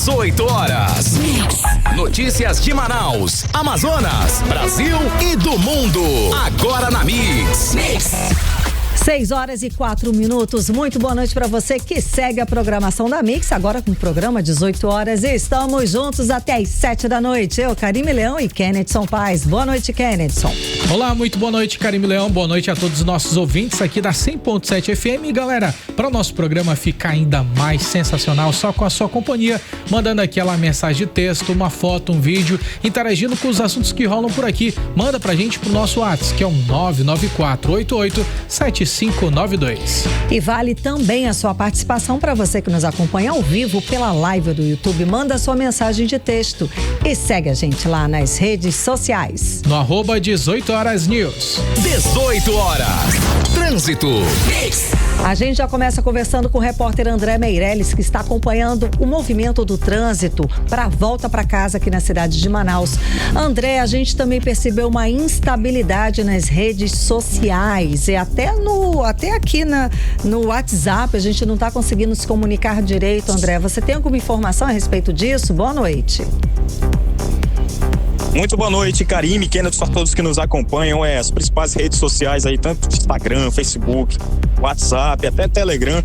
18 horas. Notícias de Manaus, Amazonas, Brasil e do mundo. Agora na Mix. 6h04. Muito boa noite para você que segue a programação da Mix, agora com o programa 18 horas. E estamos juntos até às 7 da noite. Eu, Karime Leão e Kennedson Paz. Boa noite, Kennedson. Olá, muito boa noite, Karime Leão. Boa noite a todos os nossos ouvintes aqui da 100.7 FM. E galera, para o nosso programa ficar ainda mais sensacional, só com a sua companhia, mandando aquela mensagem de texto, uma foto, um vídeo, interagindo com os assuntos que rolam por aqui. Manda pra gente pro nosso WhatsApp, que é o 994887592. E vale também a sua participação para você que nos acompanha ao vivo pela live do YouTube. Manda sua mensagem de texto e segue a gente lá nas redes sociais. No @18horasnews. 18 horas. Trânsito. A gente já começa conversando com o repórter André Meirelles, que está acompanhando o movimento do trânsito para a volta para casa aqui na cidade de Manaus. André, a gente também percebeu uma instabilidade nas redes sociais e até aqui no WhatsApp a gente não está conseguindo se comunicar direito. André, você tem alguma informação a respeito disso? Boa noite. Muito boa noite, Karime, Kenneth, a todos que nos acompanham. As principais redes sociais aí, tanto Instagram, Facebook, WhatsApp, até Telegram,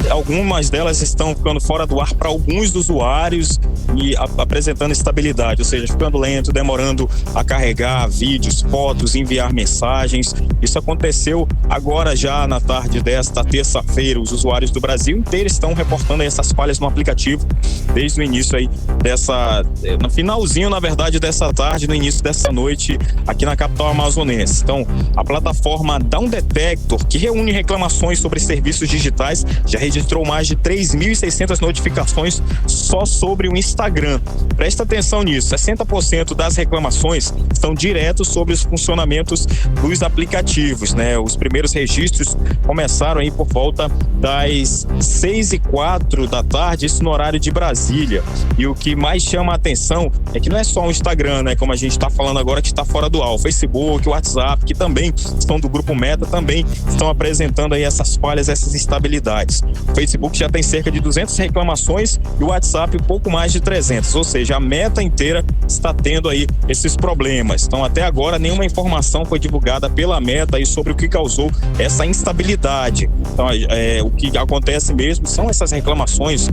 algumas delas estão ficando fora do ar para alguns usuários e apresentando instabilidade, ou seja, ficando lento, demorando a carregar vídeos, fotos, enviar mensagens. Isso aconteceu agora já na tarde desta terça-feira. Os usuários do Brasil inteiro estão reportando essas falhas no aplicativo desde o início aí no finalzinho, na verdade, dessa tarde, no início dessa noite, aqui na capital amazonense. Então, a plataforma Down Detector, que reúne reclamações sobre serviços digitais, já registrou mais de 3.600 notificações só sobre o Instagram. Presta atenção nisso, 60% das reclamações estão direto sobre os funcionamentos dos aplicativos, né? Os primeiros registros começaram aí por volta das 6h04 da tarde, isso no horário de Brasília. E o que mais chama a atenção é que não é só o Instagram, né? Como a gente está falando agora, que está fora do ar. O Facebook, o WhatsApp, que também estão do grupo Meta, também estão apresentando aí essas falhas, essas instabilidades. O Facebook já tem cerca de 200 reclamações e o WhatsApp um pouco mais de 300, ou seja, a Meta inteira está tendo aí esses problemas. Então, até agora, nenhuma informação foi divulgada pela Meta aí sobre o que causou essa instabilidade. Então, o que acontece mesmo são essas reclamações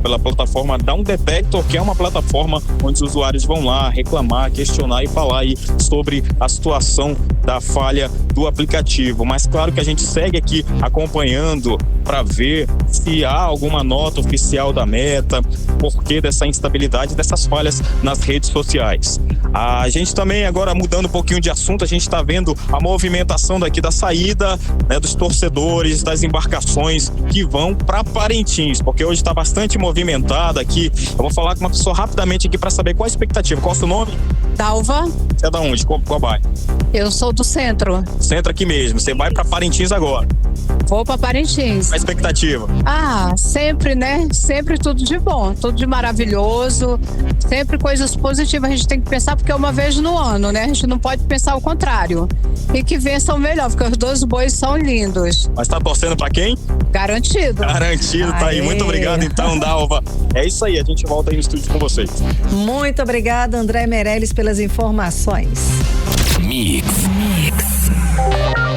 pela plataforma Down Detector, que é uma plataforma onde os usuários vão lá reclamar, questionar e falar aí sobre a situação da falha do aplicativo. Mas claro que a gente segue aqui acompanhando para ver se há alguma nota oficial da Meta, porquê dessa instabilidade, dessas falhas nas redes sociais. A gente também, agora mudando um pouquinho de assunto, a gente está vendo a movimentação daqui da saída, né, dos torcedores, das embarcações que vão para Parintins, porque hoje está bastante movimentada aqui. Eu vou falar com uma pessoa rapidamente aqui para saber qual a expectativa. Qual é o seu nome? Dalva. Você é da onde? Qual bairro? Eu sou do centro. Centro aqui mesmo. Você vai para Parintins agora? Vou para Parintins. Qual a expectativa? Sempre, né? Sempre tudo de bom, tudo de maravilhoso, sempre coisas positivas a gente tem que pensar, porque é uma vez no ano, né? A gente não pode pensar o contrário. E que vençam melhor, porque os dois bois são lindos. Mas tá torcendo pra quem? Garantido. Garantido, tá aí. Muito obrigado então, Dalva. É isso aí, a gente volta aí no estúdio com vocês. Muito obrigada, André Meirelles, pelas informações. Mix.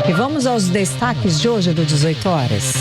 E vamos aos destaques de hoje do 18 horas.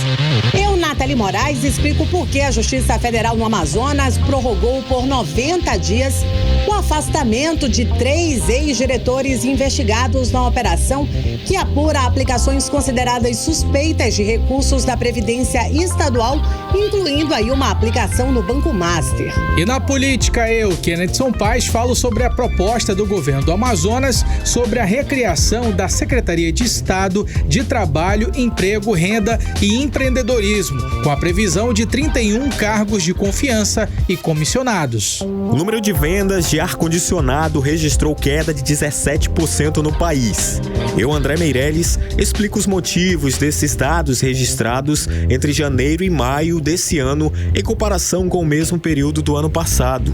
Eu, Nathalie Moraes, explico por que a Justiça Federal no Amazonas prorrogou por 90 dias o afastamento de 3 ex-diretores investigados na operação que apura aplicações consideradas suspeitas de recursos da Previdência Estadual, incluindo aí uma aplicação no Banco Master. E na política, eu, Kennedson Paz, falo sobre a proposta do governo do Amazonas sobre a recriação da Secretaria de Estado de Trabalho, Emprego, Renda e Empreendedorismo, com a previsão de 31 cargos de confiança e comissionados. O número de vendas de ar-condicionado registrou queda de 17% no país. Eu, André Meirelles, explico os motivos desses dados registrados entre janeiro e maio desse ano em comparação com o mesmo período do ano passado.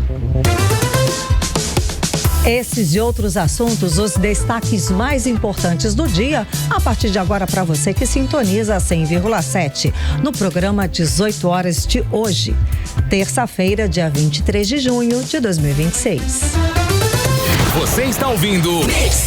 Esses e outros assuntos, os destaques mais importantes do dia, a partir de agora para você que sintoniza a 100,7 no programa 18 horas de hoje. terça-feira, dia 23 de junho de 2026. Você está ouvindo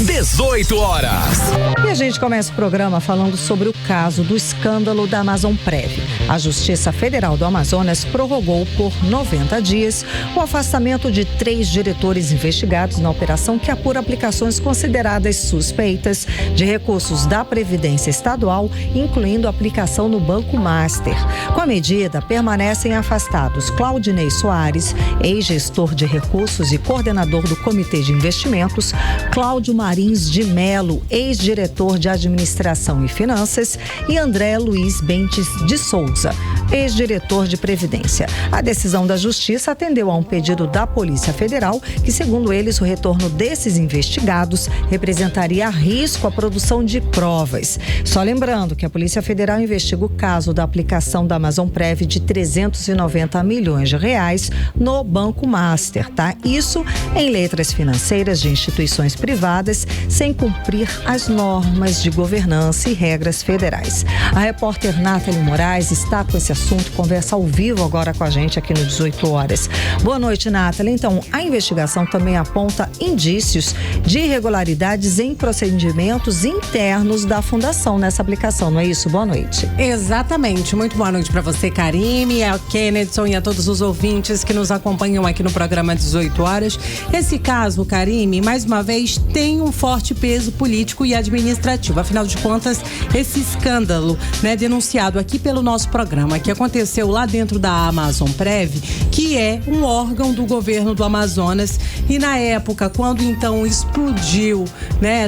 18 horas. E a gente começa o programa falando sobre o caso do escândalo da Amazonprev. A Justiça Federal do Amazonas prorrogou por 90 dias o afastamento de 3 diretores investigados na operação que apura aplicações consideradas suspeitas de recursos da Previdência Estadual, incluindo aplicação no Banco Master. Com a medida, permanecem afastados Claudinei Soares, ex-gestor de recursos e coordenador do Comitê de Investimentos, Cláudio Marins de Melo, ex-diretor de Administração e Finanças, e André Luiz Bentes de Souza, ex-diretor de Previdência. A decisão da Justiça atendeu a um pedido da Polícia Federal, que, segundo eles, o retorno desses investigados representaria risco à produção de provas. Só lembrando que a Polícia Federal investiga o caso da aplicação da Amazonprev de 390 milhões de reais no Banco Master, tá? Isso em letras financeiras de instituições privadas, sem cumprir as normas de governança e regras federais. A repórter Nathalie Moraes está com esse assunto, conversa ao vivo agora com a gente aqui no 18 horas. Boa noite, Nathalie. Então, a investigação também aponta indícios de irregularidades em procedimentos internos da Fundação nessa aplicação, não é isso? Boa noite. Exatamente. Muito boa noite para você, Karime, a Kennedson e a todos os ouvintes que nos acompanham aqui no programa 18 horas. Esse caso, Karime, mais uma vez, tem um forte peso político e administrativo. Afinal de contas, esse escândalo, denunciado aqui pelo nosso programa, que aconteceu lá dentro da Amazonprev, que é um órgão do governo do Amazonas, e na época, quando então explodiu,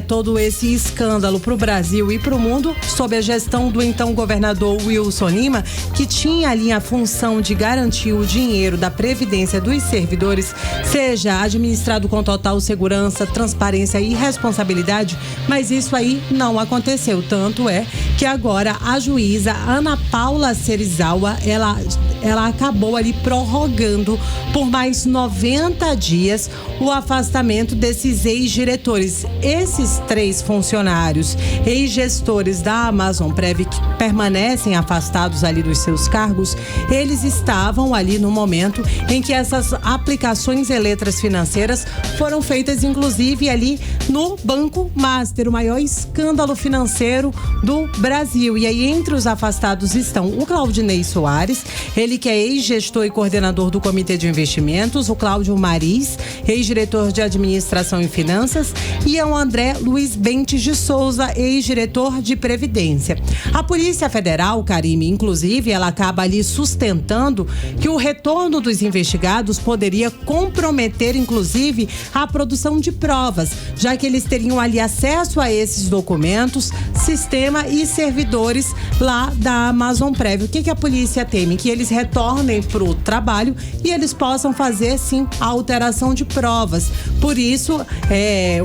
todo esse escândalo para o Brasil e para o mundo, sob a gestão do então governador Wilson Lima, que tinha ali a função de garantir o dinheiro da previdência dos servidores, seja administrado com total segurança, transparência e responsabilidade, mas isso aí não aconteceu. Tanto é que agora a juíza Ana Paula Serizawa, ela acabou ali prorrogando por mais 90 dias o afastamento desses ex-diretores. Esses 3 funcionários, ex-gestores da Amazonprev, que permanecem afastados ali dos seus cargos, eles estavam ali no momento em que essas aplicações em letras financeiras foram feitas, inclusive, ali no Banco Master, o maior escândalo financeiro do Brasil. E aí, entre os afastados estão o Claudinei Soares, ele que é ex-gestor e coordenador do Comitê de Investimentos, o Cláudio Marins, ex-diretor de Administração e Finanças, e o André Luiz Bentes de Souza, ex-diretor de Previdência. A Polícia Federal, Karime, inclusive, ela acaba ali sustentando que o retorno dos investigados poderia comprometer, inclusive, a produção de provas, já que eles teriam ali acesso a esses documentos, sistema e servidores lá da Amazonprev. O que a polícia teme? Que eles retornem para o trabalho e eles possam fazer, sim, a alteração de provas. Por isso,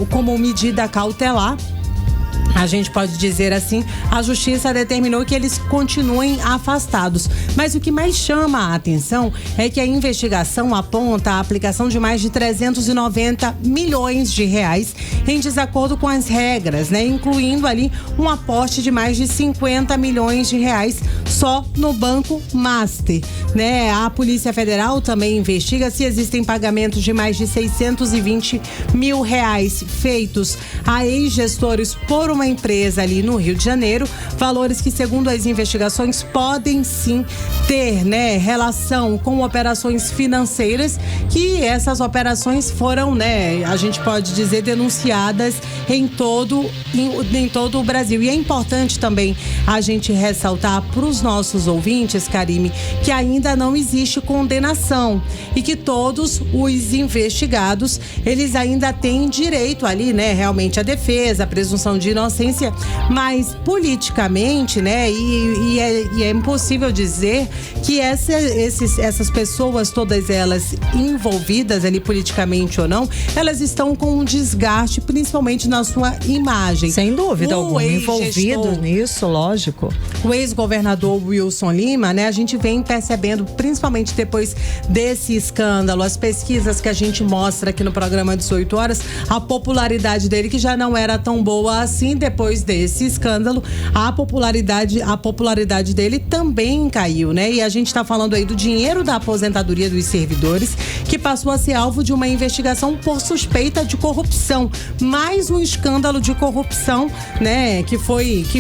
como medida cautelar, a gente pode dizer assim, a justiça determinou que eles continuem afastados. Mas o que mais chama a atenção é que a investigação aponta a aplicação de mais de 390 milhões de reais em desacordo com as regras, incluindo ali um aporte de mais de 50 milhões de reais só no Banco Master, A Polícia Federal também investiga se existem pagamentos de mais de 620 mil reais feitos a ex-gestores por uma empresa ali no Rio de Janeiro, valores que, segundo as investigações, podem sim ter, relação com operações financeiras, que essas operações foram, a gente pode dizer, denunciadas em todo o Brasil. E é importante também a gente ressaltar para os nossos ouvintes, Karime, que ainda não existe condenação e que todos os investigados, eles ainda têm direito ali, realmente a defesa, a presunção de inocência, mas politicamente, e é impossível dizer que essas pessoas, todas elas envolvidas ali politicamente ou não, elas estão com um desgaste, principalmente na sua imagem. Sem dúvida alguma, envolvido nisso, lógico. O ex-governador Wilson Lima, a gente vem percebendo, principalmente depois desse escândalo, as pesquisas que a gente mostra aqui no programa 18 horas, a popularidade dele, que já não era tão boa assim depois desse escândalo, a popularidade dele também caiu, né? E a gente está falando aí do dinheiro da aposentadoria dos servidores, que passou a ser alvo de uma investigação por suspeita de corrupção. Mais um escândalo de corrupção, né? Que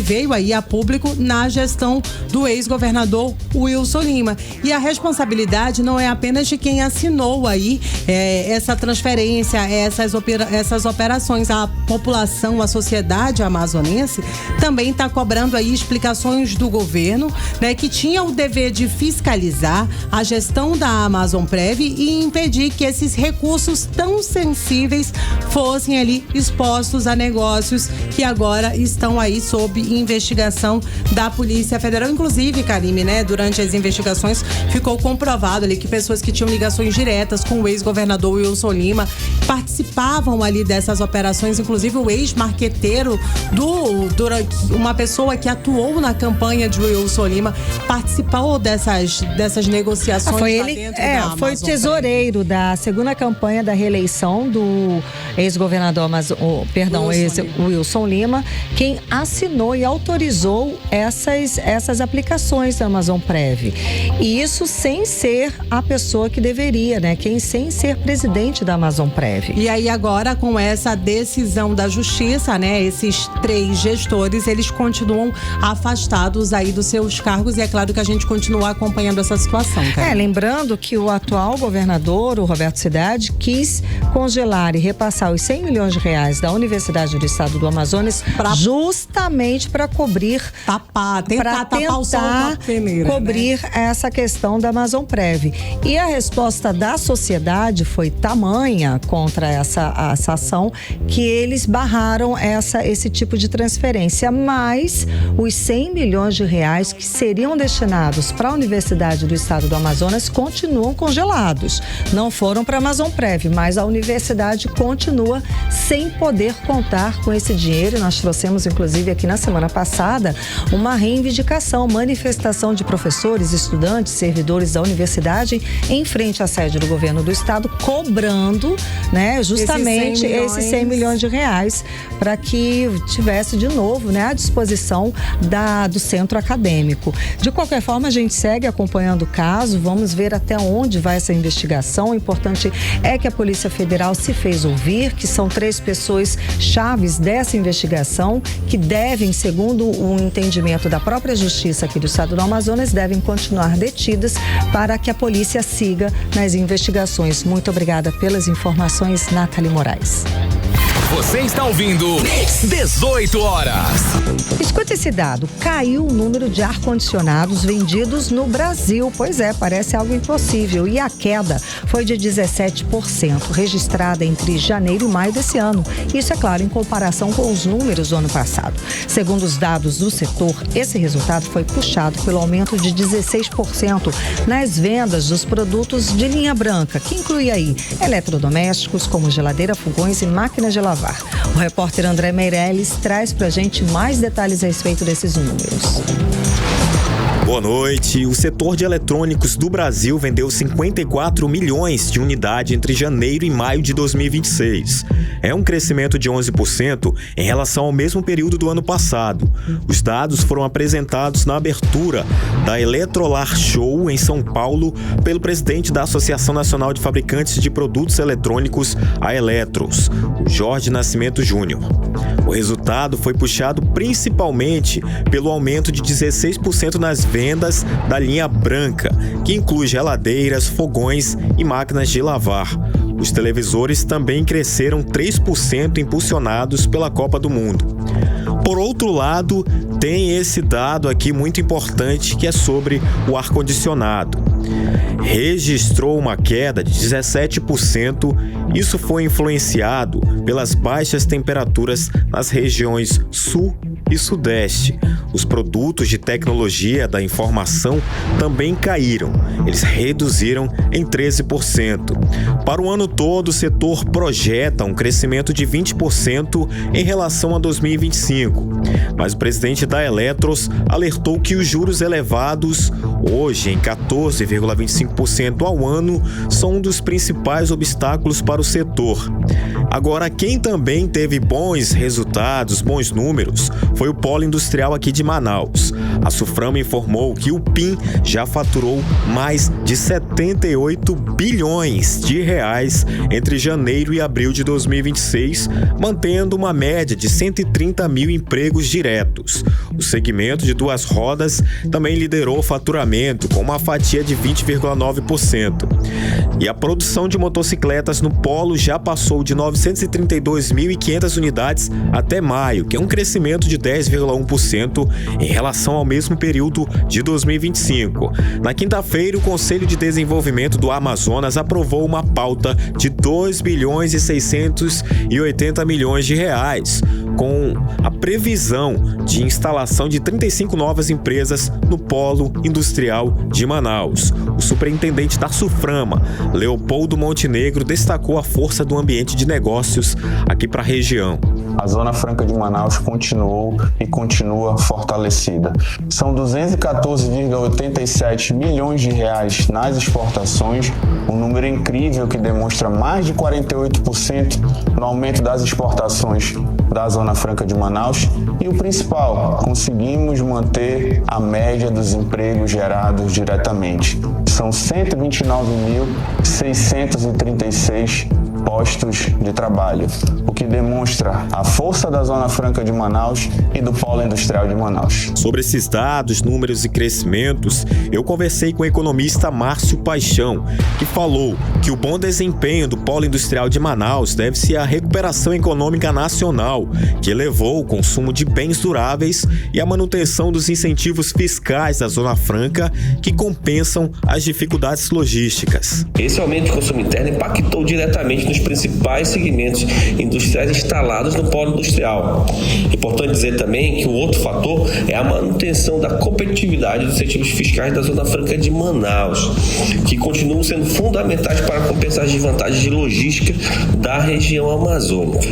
veio aí a público na gestão do ex-governador Wilson Lima. E a responsabilidade não é apenas de quem assinou aí essa transferência, essas operações. A população, a sociedade amazonense também está cobrando aí explicações do governo, né, que tinha o dever de fiscalizar a gestão da Amazonprev e impedir que esses recursos tão sensíveis fossem ali expostos a negócios que agora estão aí sob investigação da Polícia Federal. Inclusive, Karime, né, durante as investigações ficou comprovado ali que pessoas que tinham ligações diretas com o ex-governador Wilson Lima participavam ali dessas operações, inclusive o ex-marqueteiro uma pessoa que atuou na campanha de Wilson Lima participou dessas negociações. Foi ele, foi tesoureiro da segunda campanha da reeleição do ex-governador Wilson Lima, quem assinou e autorizou essas aplicações da Amazonprev. E isso sem ser a pessoa que deveria, né? Sem ser presidente da Amazonprev. E aí agora, com essa decisão da justiça, né? Esses 3 gestores, eles continuam afastados aí dos seus cargos e é claro que a gente continua acompanhando essa situação, cara. Lembrando que o atual governador, o Roberto Cidade, quis congelar e repassar os 100 milhões de reais da Universidade do Estado do Amazonas justamente para cobrir, tentar cobrir essa questão da Amazonprev. E a resposta da sociedade foi tamanha contra essa ação que eles barraram esse tipo de transferência, mas os 100 milhões de reais que seriam destinados para a Universidade do Estado do Amazonas continuam congelados. Não foram para a Amazonprev, mas a universidade continua sem poder contar com esse dinheiro. Nós trouxemos, inclusive, aqui na semana passada, uma reivindicação, manifestação de professores, estudantes, servidores da universidade em frente à sede do governo do estado, cobrando, né, justamente esses 100 milhões de reais para que tivesse de novo, né, à disposição do centro acadêmico. De qualquer forma, a gente segue acompanhando o caso, vamos ver até onde vai essa investigação. O importante é que a Polícia Federal se fez ouvir, que são 3 pessoas chaves dessa investigação que devem, segundo o entendimento da própria Justiça aqui do Estado do Amazonas, devem continuar detidas para que a polícia siga nas investigações. Muito obrigada pelas informações, Nathalie Moraes. Você está ouvindo 18 horas. Escuta esse dado. Caiu o número de ar-condicionados vendidos no Brasil. Pois é, parece algo impossível. E a queda foi de 17%, registrada entre janeiro e maio desse ano. Isso, é claro, em comparação com os números do ano passado. Segundo os dados do setor, esse resultado foi puxado pelo aumento de 16% nas vendas dos produtos de linha branca, que inclui aí eletrodomésticos como geladeira, fogões e máquinas de lavar. O repórter André Meirelles traz pra gente mais detalhes a respeito desses números. Boa noite. O setor de eletrônicos do Brasil vendeu 54 milhões de unidades entre janeiro e maio de 2026. É um crescimento de 11% em relação ao mesmo período do ano passado. Os dados foram apresentados na abertura da Eletrolar Show em São Paulo pelo presidente da Associação Nacional de Fabricantes de Produtos Eletrônicos, a Eletros, o Jorge Nascimento Júnior. O resultado foi puxado principalmente pelo aumento de 16% nas vendas da linha branca, que inclui geladeiras, fogões e máquinas de lavar. Os televisores também cresceram 3%, impulsionados pela Copa do Mundo. Por outro lado, tem esse dado aqui muito importante, que é sobre o ar-condicionado. Registrou uma queda de 17%. Isso foi influenciado pelas baixas temperaturas nas regiões sul e sudeste. Os produtos de tecnologia da informação também caíram. Eles reduziram em 13%. Para o ano todo, o setor projeta um crescimento de 20% em relação a 2025. Mas o presidente da Eletros alertou que os juros elevados, hoje em 14,25% ao ano, são um dos principais obstáculos para o setor. Agora, quem também teve bons resultados, bons números, foi o polo industrial aqui de Manaus. A Suframa informou que o PIN já faturou mais de 78 bilhões de reais entre janeiro e abril de 2026, mantendo uma média de 130 mil empregos diretos. O segmento de duas rodas também liderou o faturamento com uma fatia de 20,9%. E a produção de motocicletas no polo já passou de 932.500 unidades até maio, que é um crescimento de 10,1% em relação ao mesmo período de 2025. Na quinta-feira, o Conselho de Desenvolvimento do Amazonas aprovou uma pauta de 2 bilhões e 680 milhões de reais, com a previsão de instalação de 35 novas empresas no polo industrial de Manaus. O superintendente da Suframa, Leopoldo Montenegro, destacou a força do ambiente de negócios aqui para a região. A Zona Franca de Manaus continuou e continua fortalecida. São 214,87 milhões de reais nas exportações, um número incrível que demonstra mais de 48% no aumento das exportações da Zona Franca de Manaus. E o principal, conseguimos manter a média dos empregos gerados diretamente. São 129.636 postos de trabalho, o que demonstra a força da Zona Franca de Manaus e do Polo Industrial de Manaus. Sobre esses dados, números e crescimentos, eu conversei com o economista Márcio Paixão, que falou que o bom desempenho do Polo Industrial de Manaus deve-se à recuperação econômica nacional, que elevou o consumo de bens duráveis e a manutenção dos incentivos fiscais da Zona Franca, que compensam as dificuldades logísticas. Esse aumento de consumo interno impactou diretamente nos principais segmentos industriais instalados no polo industrial. É importante dizer também que o outro fator é a manutenção da competitividade dos incentivos fiscais da Zona Franca de Manaus, que continuam sendo fundamentais para compensar as desvantagens de logística da região amazônica.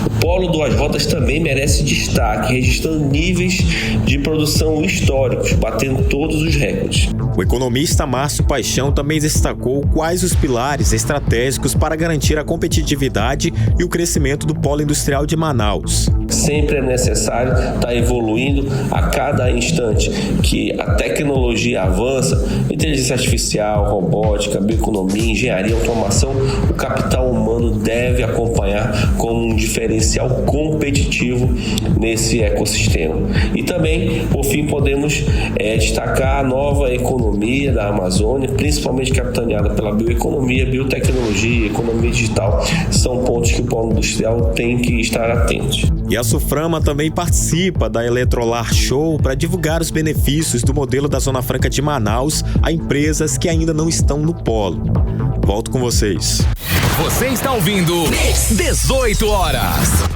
O Polo Duas Rodas também merece destaque, registrando níveis de produção históricos, batendo todos os recordes. O economista Márcio Paixão também destacou quais os pilares estratégicos para garantir a competitividade e o crescimento do Polo Industrial de Manaus. Sempre é necessário estar evoluindo a cada instante, que a tecnologia avança, inteligência artificial, robótica, bioeconomia, engenharia, automação, o capital humano deve acompanhar como um diferencial competitivo nesse ecossistema. E também, por fim, podemos destacar a nova economia da Amazônia, principalmente capitaneada pela bioeconomia, biotecnologia, economia digital, são pontos que o polo industrial tem que estar atento. E a Suframa também participa da Eletrolar Show para divulgar os benefícios do modelo da Zona Franca de Manaus a empresas que ainda não estão no polo. Volto com vocês. Você está ouvindo 18 horas.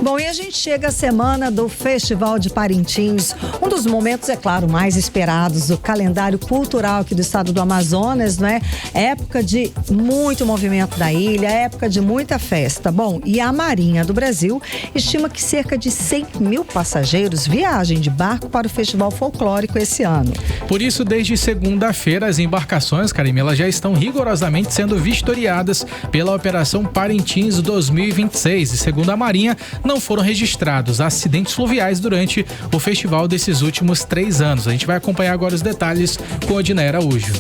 Bom, e a gente chega à semana do Festival de Parintins, um dos momentos, é claro, mais esperados do calendário cultural aqui do estado do Amazonas, não é? Época de muito movimento da ilha, época de muita festa. Bom, e a Marinha do Brasil estima que cerca de 100 mil passageiros viajem de barco para o Festival Folclórico esse ano. Por isso, desde segunda-feira, as embarcações, Karime, elas já estão rigorosamente sendo vistoriadas pela Operação Parintins 2026. E segundo a Marinha, não foram registrados acidentes fluviais durante o festival desses últimos 3 anos. A gente vai acompanhar agora os detalhes com a Odinei Araújo.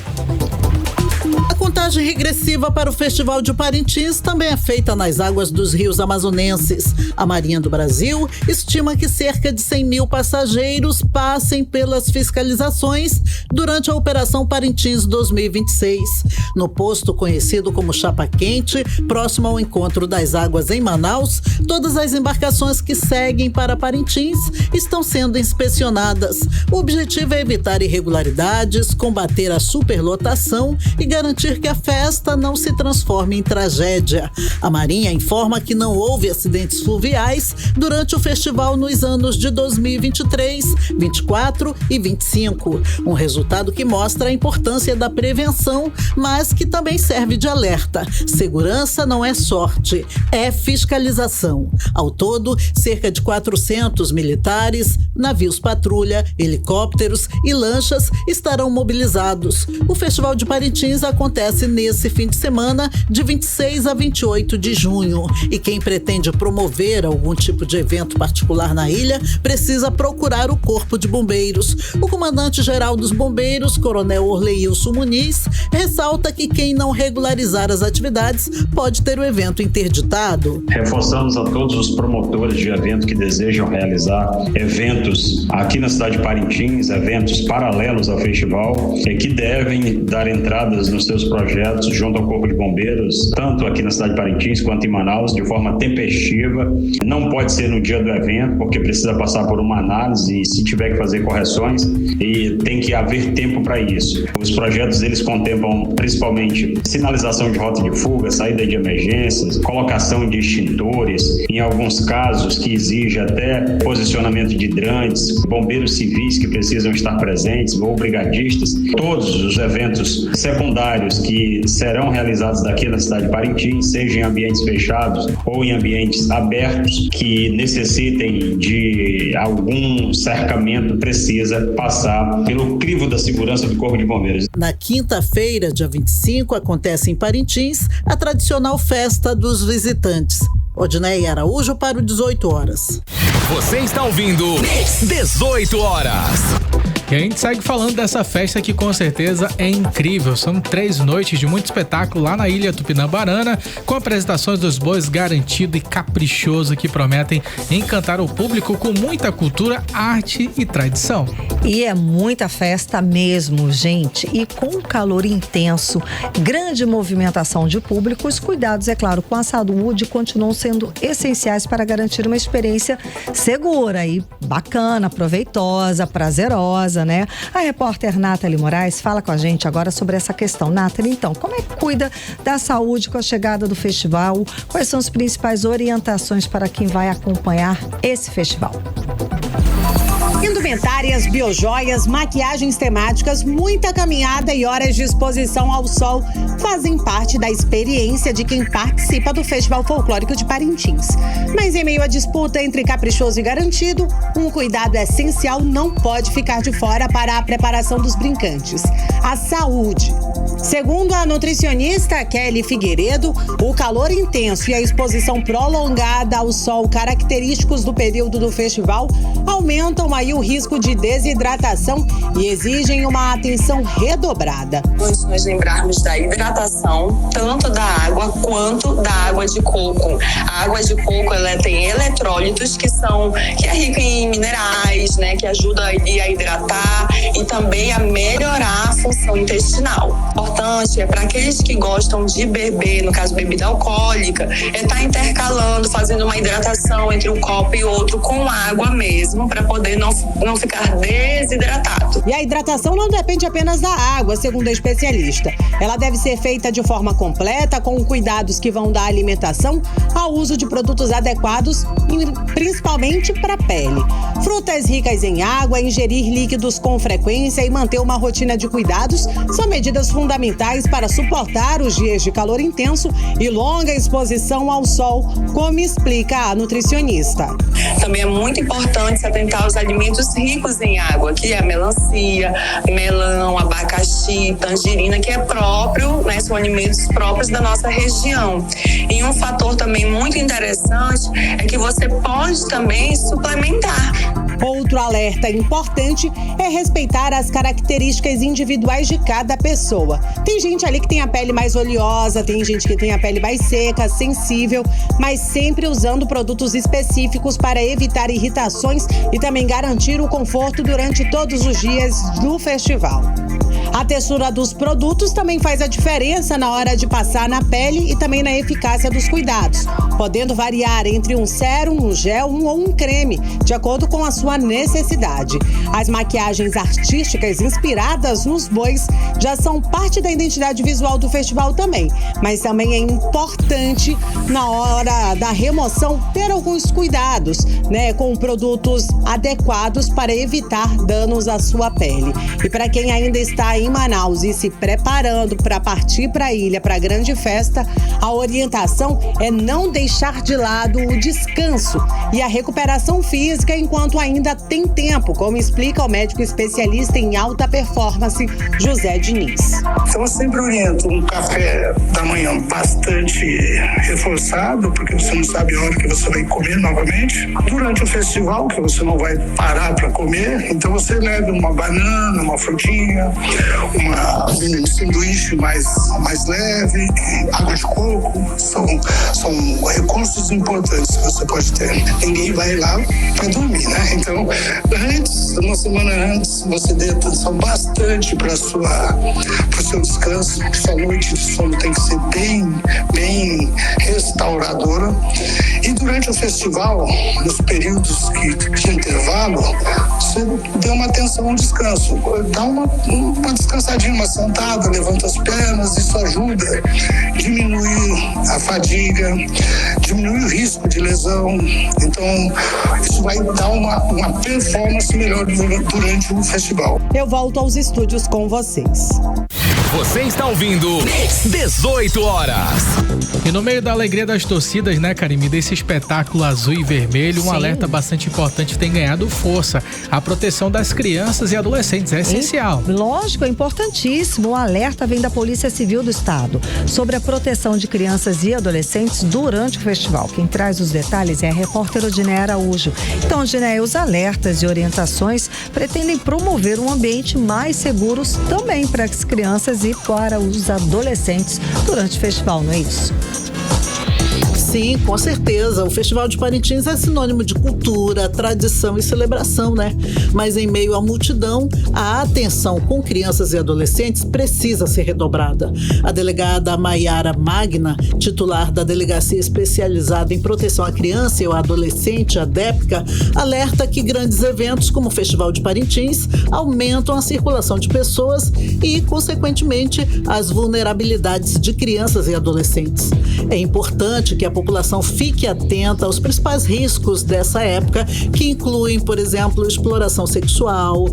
A contagem regressiva para o Festival de Parintins também é feita nas águas dos rios amazonenses. A Marinha do Brasil estima que cerca de 100 mil passageiros passem pelas fiscalizações durante a Operação Parintins 2026. No posto conhecido como Chapa Quente, próximo ao encontro das águas em Manaus, todas as embarcações que seguem para Parintins estão sendo inspecionadas. O objetivo é evitar irregularidades, combater a superlotação e garantir que a festa não se transforme em tragédia. A Marinha informa que não houve acidentes fluviais durante o festival nos anos de 2023, 24 e 25. Um resultado que mostra a importância da prevenção, mas que também serve de alerta. Segurança não é sorte, é fiscalização. Ao todo, cerca de 400 militares, navios patrulha, helicópteros e lanchas estarão mobilizados. O Festival de Parintins acontece nesse fim de semana, de 26 a 28 de junho. E quem pretende promover algum tipo de evento particular na ilha precisa procurar o Corpo de Bombeiros. O comandante-geral dos bombeiros, Coronel Orleilson Muniz, ressalta que quem não regularizar as atividades pode ter o evento interditado. Reforçamos a todos os promotores de evento que desejam realizar eventos aqui na cidade de Parintins, eventos paralelos ao festival, que devem dar entradas nos seus projetos junto ao Corpo de Bombeiros, tanto aqui na cidade de Parintins quanto em Manaus, de forma tempestiva. Não pode ser no dia do evento, porque precisa passar por uma análise e se tiver que fazer correções, e tem que haver tempo para isso. Os projetos, eles contemplam principalmente sinalização de rota de fuga, saída de emergências, colocação de extintores, em alguns casos que exige até posicionamento de hidrantes, bombeiros civis que precisam estar presentes, ou brigadistas. Todos os eventos secundários que serão realizados daqui na cidade de Parintins, seja em ambientes fechados ou em ambientes abertos, que necessitem de algum cercamento, precisa passar pelo crivo da segurança do Corpo de Bombeiros. Na quinta-feira, dia 25, acontece em Parintins a tradicional Festa dos Visitantes. Odinei Araújo para o 18 horas. Você está ouvindo 18 horas. E a gente segue falando dessa festa que com certeza é incrível. São 3 noites de muito espetáculo lá na Ilha Tupinambarana, com apresentações dos bois garantido e caprichoso que prometem encantar o público com muita cultura, arte e tradição. E é muita festa mesmo, gente. E com um calor intenso, grande movimentação de público, os cuidados, é claro, com a saúde continuam sendo essenciais para garantir uma experiência segura e bacana, proveitosa, prazerosa, né? A repórter Nathalie Moraes fala com a gente agora sobre essa questão. Nathalie, então, como é que cuida da saúde com a chegada do festival? Quais são as principais orientações para quem vai acompanhar esse festival? Indumentárias, biojoias, maquiagens temáticas, muita caminhada e horas de exposição ao sol fazem parte da experiência de quem participa do Festival Folclórico de Parintins. Mas em meio à disputa entre caprichoso e garantido, um cuidado essencial não pode ficar de fora para a preparação dos brincantes: a saúde. Segundo a nutricionista Kelly Figueiredo, o calor intenso e a exposição prolongada ao sol característicos do período do festival aumentam aí o risco de desidratação e exigem uma atenção redobrada. Vamos nos lembrarmos da hidratação, tanto da água quanto da água de coco. A água de coco, ela tem eletrólitos que é rico em minerais, né, que ajuda a hidratar e também a melhorar a função intestinal. O importante é para aqueles que gostam de beber, no caso bebida alcoólica, é estar intercalando, fazendo uma hidratação entre um copo e outro com água mesmo, para poder não ficar desidratado. E a hidratação não depende apenas da água, segundo a especialista. Ela deve ser feita de forma completa, com cuidados que vão da alimentação ao uso de produtos adequados, principalmente para a pele. Frutas ricas em água, ingerir líquidos com frequência e manter uma rotina de cuidados são medidas fundamentais para suportar os dias de calor intenso e longa exposição ao sol, como explica a nutricionista. Também é muito importante se atentar aos alimentos ricos em água, que é a melancia, melão, abacaxi, tangerina, que é próprio, né, são alimentos próprios da nossa região. E um fator também muito interessante é que você pode também suplementar. Outro alerta importante é respeitar as características individuais de cada pessoa. Tem gente ali que tem a pele mais oleosa, tem gente que tem a pele mais seca, sensível, mas sempre usando produtos específicos para evitar irritações e também garantir o conforto durante todos os dias do festival. A textura dos produtos também faz a diferença na hora de passar na pele e também na eficácia dos cuidados, podendo variar entre um sérum, um gel ou um creme, de acordo com a sua necessidade. As maquiagens artísticas inspiradas nos bois já são parte da identidade visual do festival também, mas também é importante na hora da remoção ter alguns cuidados, né, com produtos adequados para evitar danos à sua pele. E para quem ainda está em Manaus e se preparando para partir para a ilha, para a grande festa, a orientação é não deixar de lado o descanso e a recuperação física enquanto ainda ainda tem tempo, como explica o médico especialista em alta performance, José Diniz. Então eu sempre oriento um café da manhã bastante reforçado, porque você não sabe a hora que você vai comer novamente. Durante o festival, que você não vai parar para comer, então você leva uma banana, uma frutinha, um sanduíche mais leve, água de coco, são recursos importantes que você pode ter. Ninguém vai lá para dormir, né? Então, uma semana antes, você dê atenção bastante para o seu descanso. Sua noite de sono tem que ser bem restauradora. E durante o festival, nos períodos de intervalo, você dê uma atenção ao descanso. Dá uma descansadinha, uma sentada, levanta as pernas, isso ajuda a diminuir a fadiga, diminuir o risco de lesão. Então, isso vai dar uma performance melhor durante o festival. Eu volto aos estúdios com vocês. Você está ouvindo 18 horas. E no meio da alegria das torcidas, né, Karime, desse espetáculo azul e vermelho, um alerta bastante importante tem ganhado força. A proteção das crianças e adolescentes é essencial. Lógico, é importantíssimo. O alerta vem da Polícia Civil do Estado sobre a proteção de crianças e adolescentes durante o festival. Quem traz os detalhes é a repórter Odiné Araújo. Então, Odiné, os alertas e orientações pretendem promover um ambiente mais seguro também para as crianças e para os adolescentes durante o festival, não é isso? Sim, com certeza. O Festival de Parintins é sinônimo de cultura, tradição e celebração, né? Mas em meio à multidão, a atenção com crianças e adolescentes precisa ser redobrada. A delegada Maiara Magna, titular da Delegacia Especializada em Proteção à Criança e ao Adolescente, a DEPCA, alerta que grandes eventos como o Festival de Parintins aumentam a circulação de pessoas e, consequentemente, as vulnerabilidades de crianças e adolescentes. É importante que a população fique atenta aos principais riscos dessa época, que incluem, por exemplo, exploração sexual,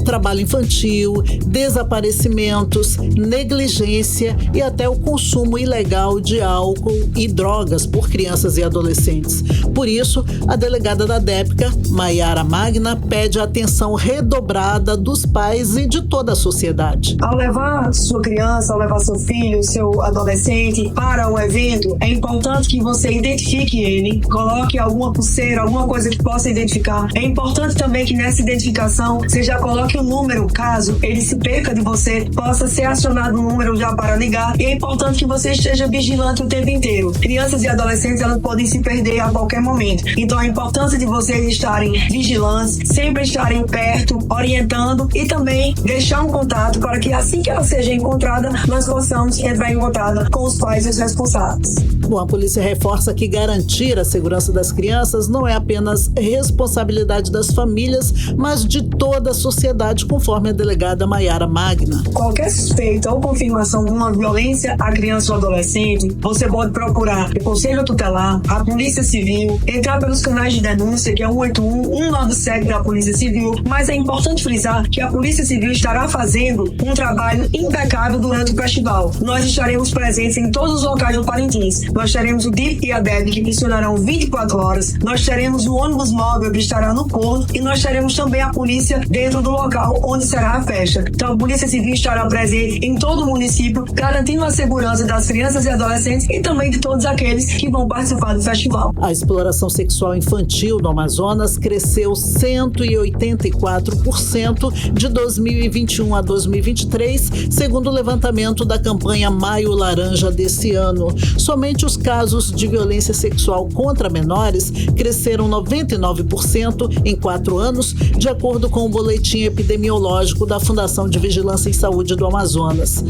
trabalho infantil, desaparecimentos, negligência e até o consumo ilegal de álcool e drogas por crianças e adolescentes. Por isso, a delegada da DEPCA, Maiara Magna, pede a atenção redobrada dos pais e de toda a sociedade. Ao levar sua criança, ao levar seu filho, seu adolescente para o evento, é importante que você identifique ele, coloque alguma pulseira, alguma coisa que possa identificar. É importante também que nessa identificação você já coloque um número, caso ele se perca de você, possa ser acionado um número já para ligar. E é importante que você esteja vigilante o tempo inteiro. Crianças e adolescentes, elas podem se perder a qualquer momento. Então a importância de vocês estarem vigilantes, sempre estarem perto, orientando e também deixar um contato para que assim que ela seja encontrada, nós possamos entrar em contato com os pais e os responsáveis. Bom, a polícia reforça que garantir a segurança das crianças não é apenas responsabilidade das famílias, mas de toda a sociedade, conforme a delegada Maiara Magna. Qualquer suspeita ou confirmação de uma violência à criança ou adolescente, você pode procurar o Conselho Tutelar, a Polícia Civil, entrar pelos canais de denúncia, que é 181, 197 da Polícia Civil, mas é importante frisar que a Polícia Civil estará fazendo um trabalho impecável durante o festival. Nós estaremos presentes em todos os locais do Parintins. Nós teremos o DIP e a DEB que funcionarão 24 horas. Nós teremos o ônibus móvel que estará no porto e nós teremos também a polícia dentro do local onde será a festa. Então a Polícia Civil estará presente em todo o município, garantindo a segurança das crianças e adolescentes e também de todos aqueles que vão participar do festival. A exploração sexual infantil no Amazonas cresceu 184% de 2021 a 2023, segundo o levantamento da campanha Maio Laranja desse ano. Somente os casos de violência sexual contra menores cresceram 99% em 4 anos, de acordo com o boletim epidemiológico da Fundação de Vigilância em Saúde do Amazonas.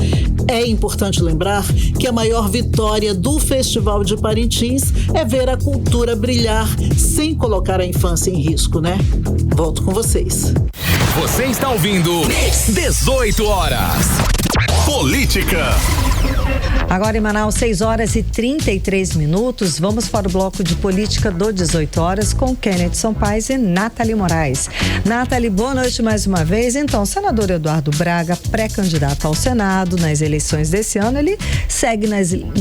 É importante lembrar que a maior vitória do Festival de Parintins é ver a cultura brilhar sem colocar a infância em risco, né? Volto com vocês. Você está ouvindo 18 horas. Política. Agora em Manaus, 6h33. Vamos para o bloco de política do 18 horas com Kennedson Paes e Nathalie Moraes. Nathalie, boa noite mais uma vez. Então, o senador Eduardo Braga, pré-candidato ao Senado nas eleições desse ano, ele segue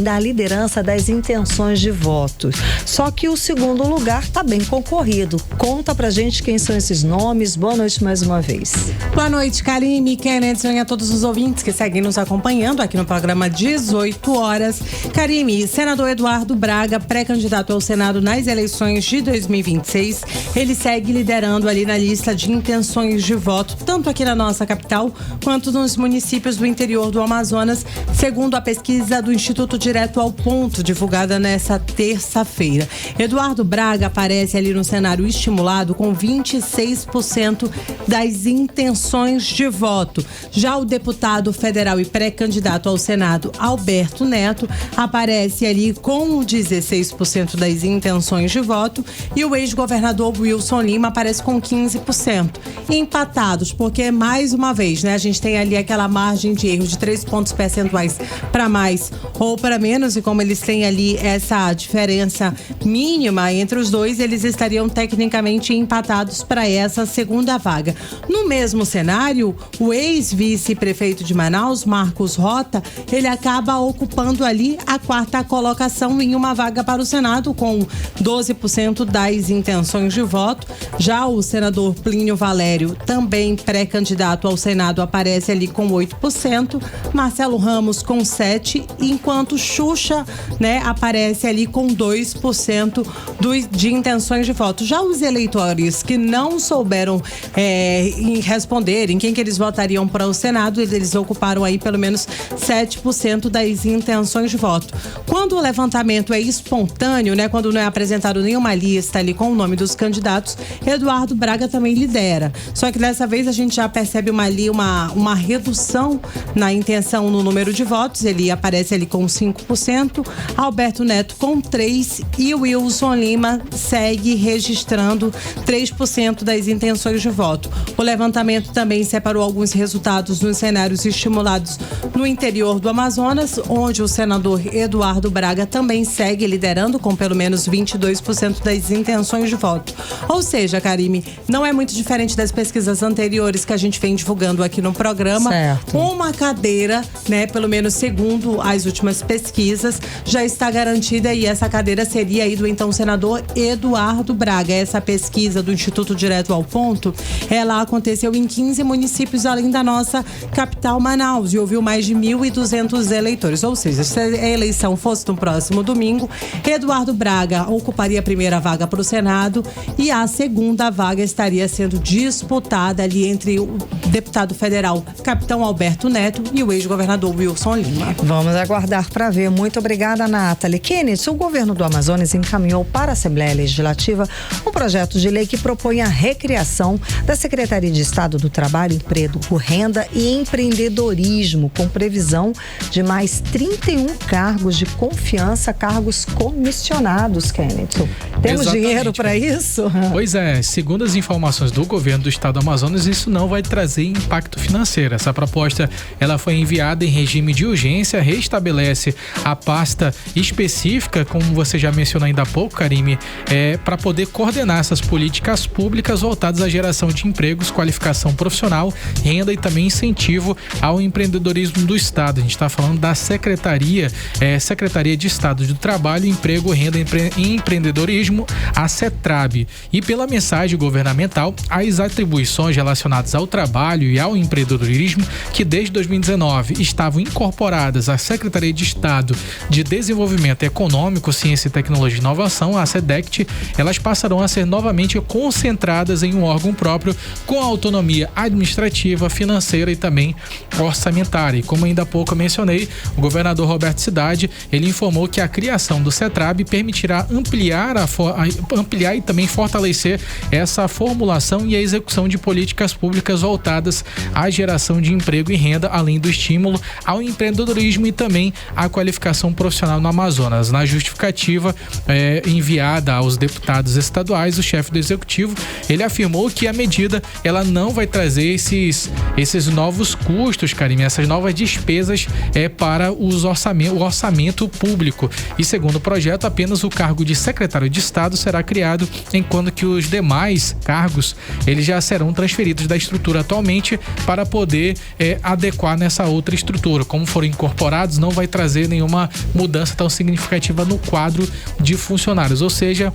na liderança das intenções de votos. Só que o segundo lugar está bem concorrido. Conta pra gente quem são esses nomes. Boa noite mais uma vez. Boa noite, Karime, Kennedson e a todos os ouvintes que seguem nos acompanhando aqui no programa 18 horas. Karime, senador Eduardo Braga, pré-candidato ao Senado nas eleições de 2026, ele segue liderando ali na lista de intenções de voto, tanto aqui na nossa capital, quanto nos municípios do interior do Amazonas, segundo a pesquisa do Instituto Direto ao Ponto, divulgada nessa terça-feira. Eduardo Braga aparece ali no cenário estimulado com 26% das intenções de voto. Já o deputado federal e pré-candidato ao Senado, Alberto Neto, aparece ali com 16% das intenções de voto e o ex-governador Wilson Lima aparece com 15%. Empatados, porque mais uma vez, né, a gente tem ali aquela margem de erro de 3 pontos percentuais para mais ou para menos, e como eles têm ali essa diferença mínima entre os dois, eles estariam tecnicamente empatados para essa segunda vaga. No mesmo cenário, o ex-vice-prefeito de Manaus, Marcos Rota, ele acaba ocupando ali a 4ª colocação em uma vaga para o Senado, com 12% das intenções de voto. Já o senador Plínio Valério, também pré-candidato ao Senado, aparece ali com 8%, Marcelo Ramos com 7%, enquanto Xuxa, né, aparece ali com 2% de intenções de voto. Já os eleitores que não souberam responder em quem que eles votariam para o Senado, eles ocuparam aí pelo menos 7% das intenções de voto. Quando o levantamento é espontâneo, né, quando não é apresentado nenhuma lista ali com o nome dos candidatos, Eduardo Braga também lidera. Só que dessa vez a gente já percebe uma redução na intenção no número de votos. Ele aparece ali com 5%, Alberto Neto com 3% e o Wilson Lima segue registrando 3% das intenções de voto. O levantamento também separou alguns resultados nos cenários estimulados no interior do Amazonas, onde o senador Eduardo Braga também segue liderando com pelo menos 22% das intenções de voto. Ou seja, Karime, não é muito diferente das pesquisas anteriores que a gente vem divulgando aqui no programa. Certo. Uma cadeira, né, pelo menos segundo as últimas pesquisas, já está garantida, e essa cadeira seria aí do então senador Eduardo Braga. Essa pesquisa do Instituto Direto ao Ponto, ela aconteceu em 15 municípios além da nossa capital Manaus e ouviu mais de 1.200 eleitores. Ou seja, se a eleição fosse no próximo domingo, Eduardo Braga ocuparia a primeira vaga para o Senado e a segunda vaga estaria sendo disputada ali entre o deputado federal Capitão Alberto Neto e o ex-governador Wilson Lima. Vamos aguardar para ver. Muito obrigada, Nathalie. Kenneth, o governo do Amazonas encaminhou para a Assembleia Legislativa um projeto de lei que propõe a recriação da Secretaria de Estado do Trabalho, Emprego, Renda e Empreendedorismo, com previsão de mais 31 cargos de confiança, cargos comissionados, Kenneth. Temos dinheiro para isso? Pois é, segundo as informações do governo do estado do Amazonas, isso não vai trazer impacto financeiro. Essa proposta, ela foi enviada em regime de urgência, restabelece a pasta específica, como você já mencionou ainda há pouco, Karime, para poder coordenar essas políticas públicas voltadas à geração de empregos, qualificação profissional, renda e também incentivo ao empreendedorismo do estado. A gente está falando da Secretaria de Estado do Trabalho, Emprego, Renda e Empreendedorismo, a CETRAB. E pela mensagem governamental, as atribuições relacionadas ao trabalho e ao empreendedorismo, que desde 2019 estavam incorporadas à Secretaria de Estado de Desenvolvimento Econômico, Ciência, Tecnologia e Inovação, a SEDECT, elas passarão a ser novamente concentradas em um órgão próprio com autonomia administrativa, financeira e também orçamentária. E como ainda há pouco eu mencionei, o governador Roberto Cidade, ele informou que a criação do CETRAB permitirá ampliar e também fortalecer essa formulação e a execução de políticas públicas voltadas à geração de emprego e renda, além do estímulo ao empreendedorismo e também à qualificação profissional no Amazonas. Na justificativa enviada aos deputados estaduais, o chefe do executivo, ele afirmou que a medida, ela não vai trazer esses novos custos, Karime, essas novas despesas para o orçamento público. E segundo o projeto, apenas o cargo de secretário de Estado será criado, enquanto que os demais cargos eles já serão transferidos da estrutura atualmente para poder adequar nessa outra estrutura. Como foram incorporados, não vai trazer nenhuma mudança tão significativa no quadro de funcionários, ou seja,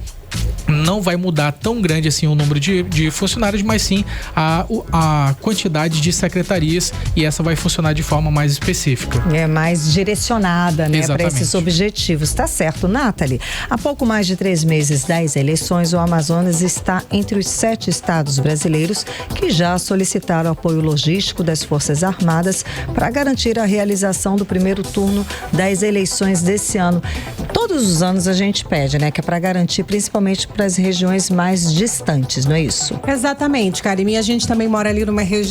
não vai mudar tão grande assim o número de funcionários, mas sim a quantidade de secretarias, e essa vai funcionar de forma mais específica. É mais direcionada, né, para esses objetivos. Tá certo, Nathalie. Há pouco mais de 3 meses das eleições, o Amazonas está entre os 7 estados brasileiros que já solicitaram apoio logístico das Forças Armadas para garantir a realização do primeiro turno das eleições desse ano. Todos os anos a gente pede, né, que é para garantir principalmente para as regiões mais distantes, não é isso? Exatamente, Karime. A gente também mora ali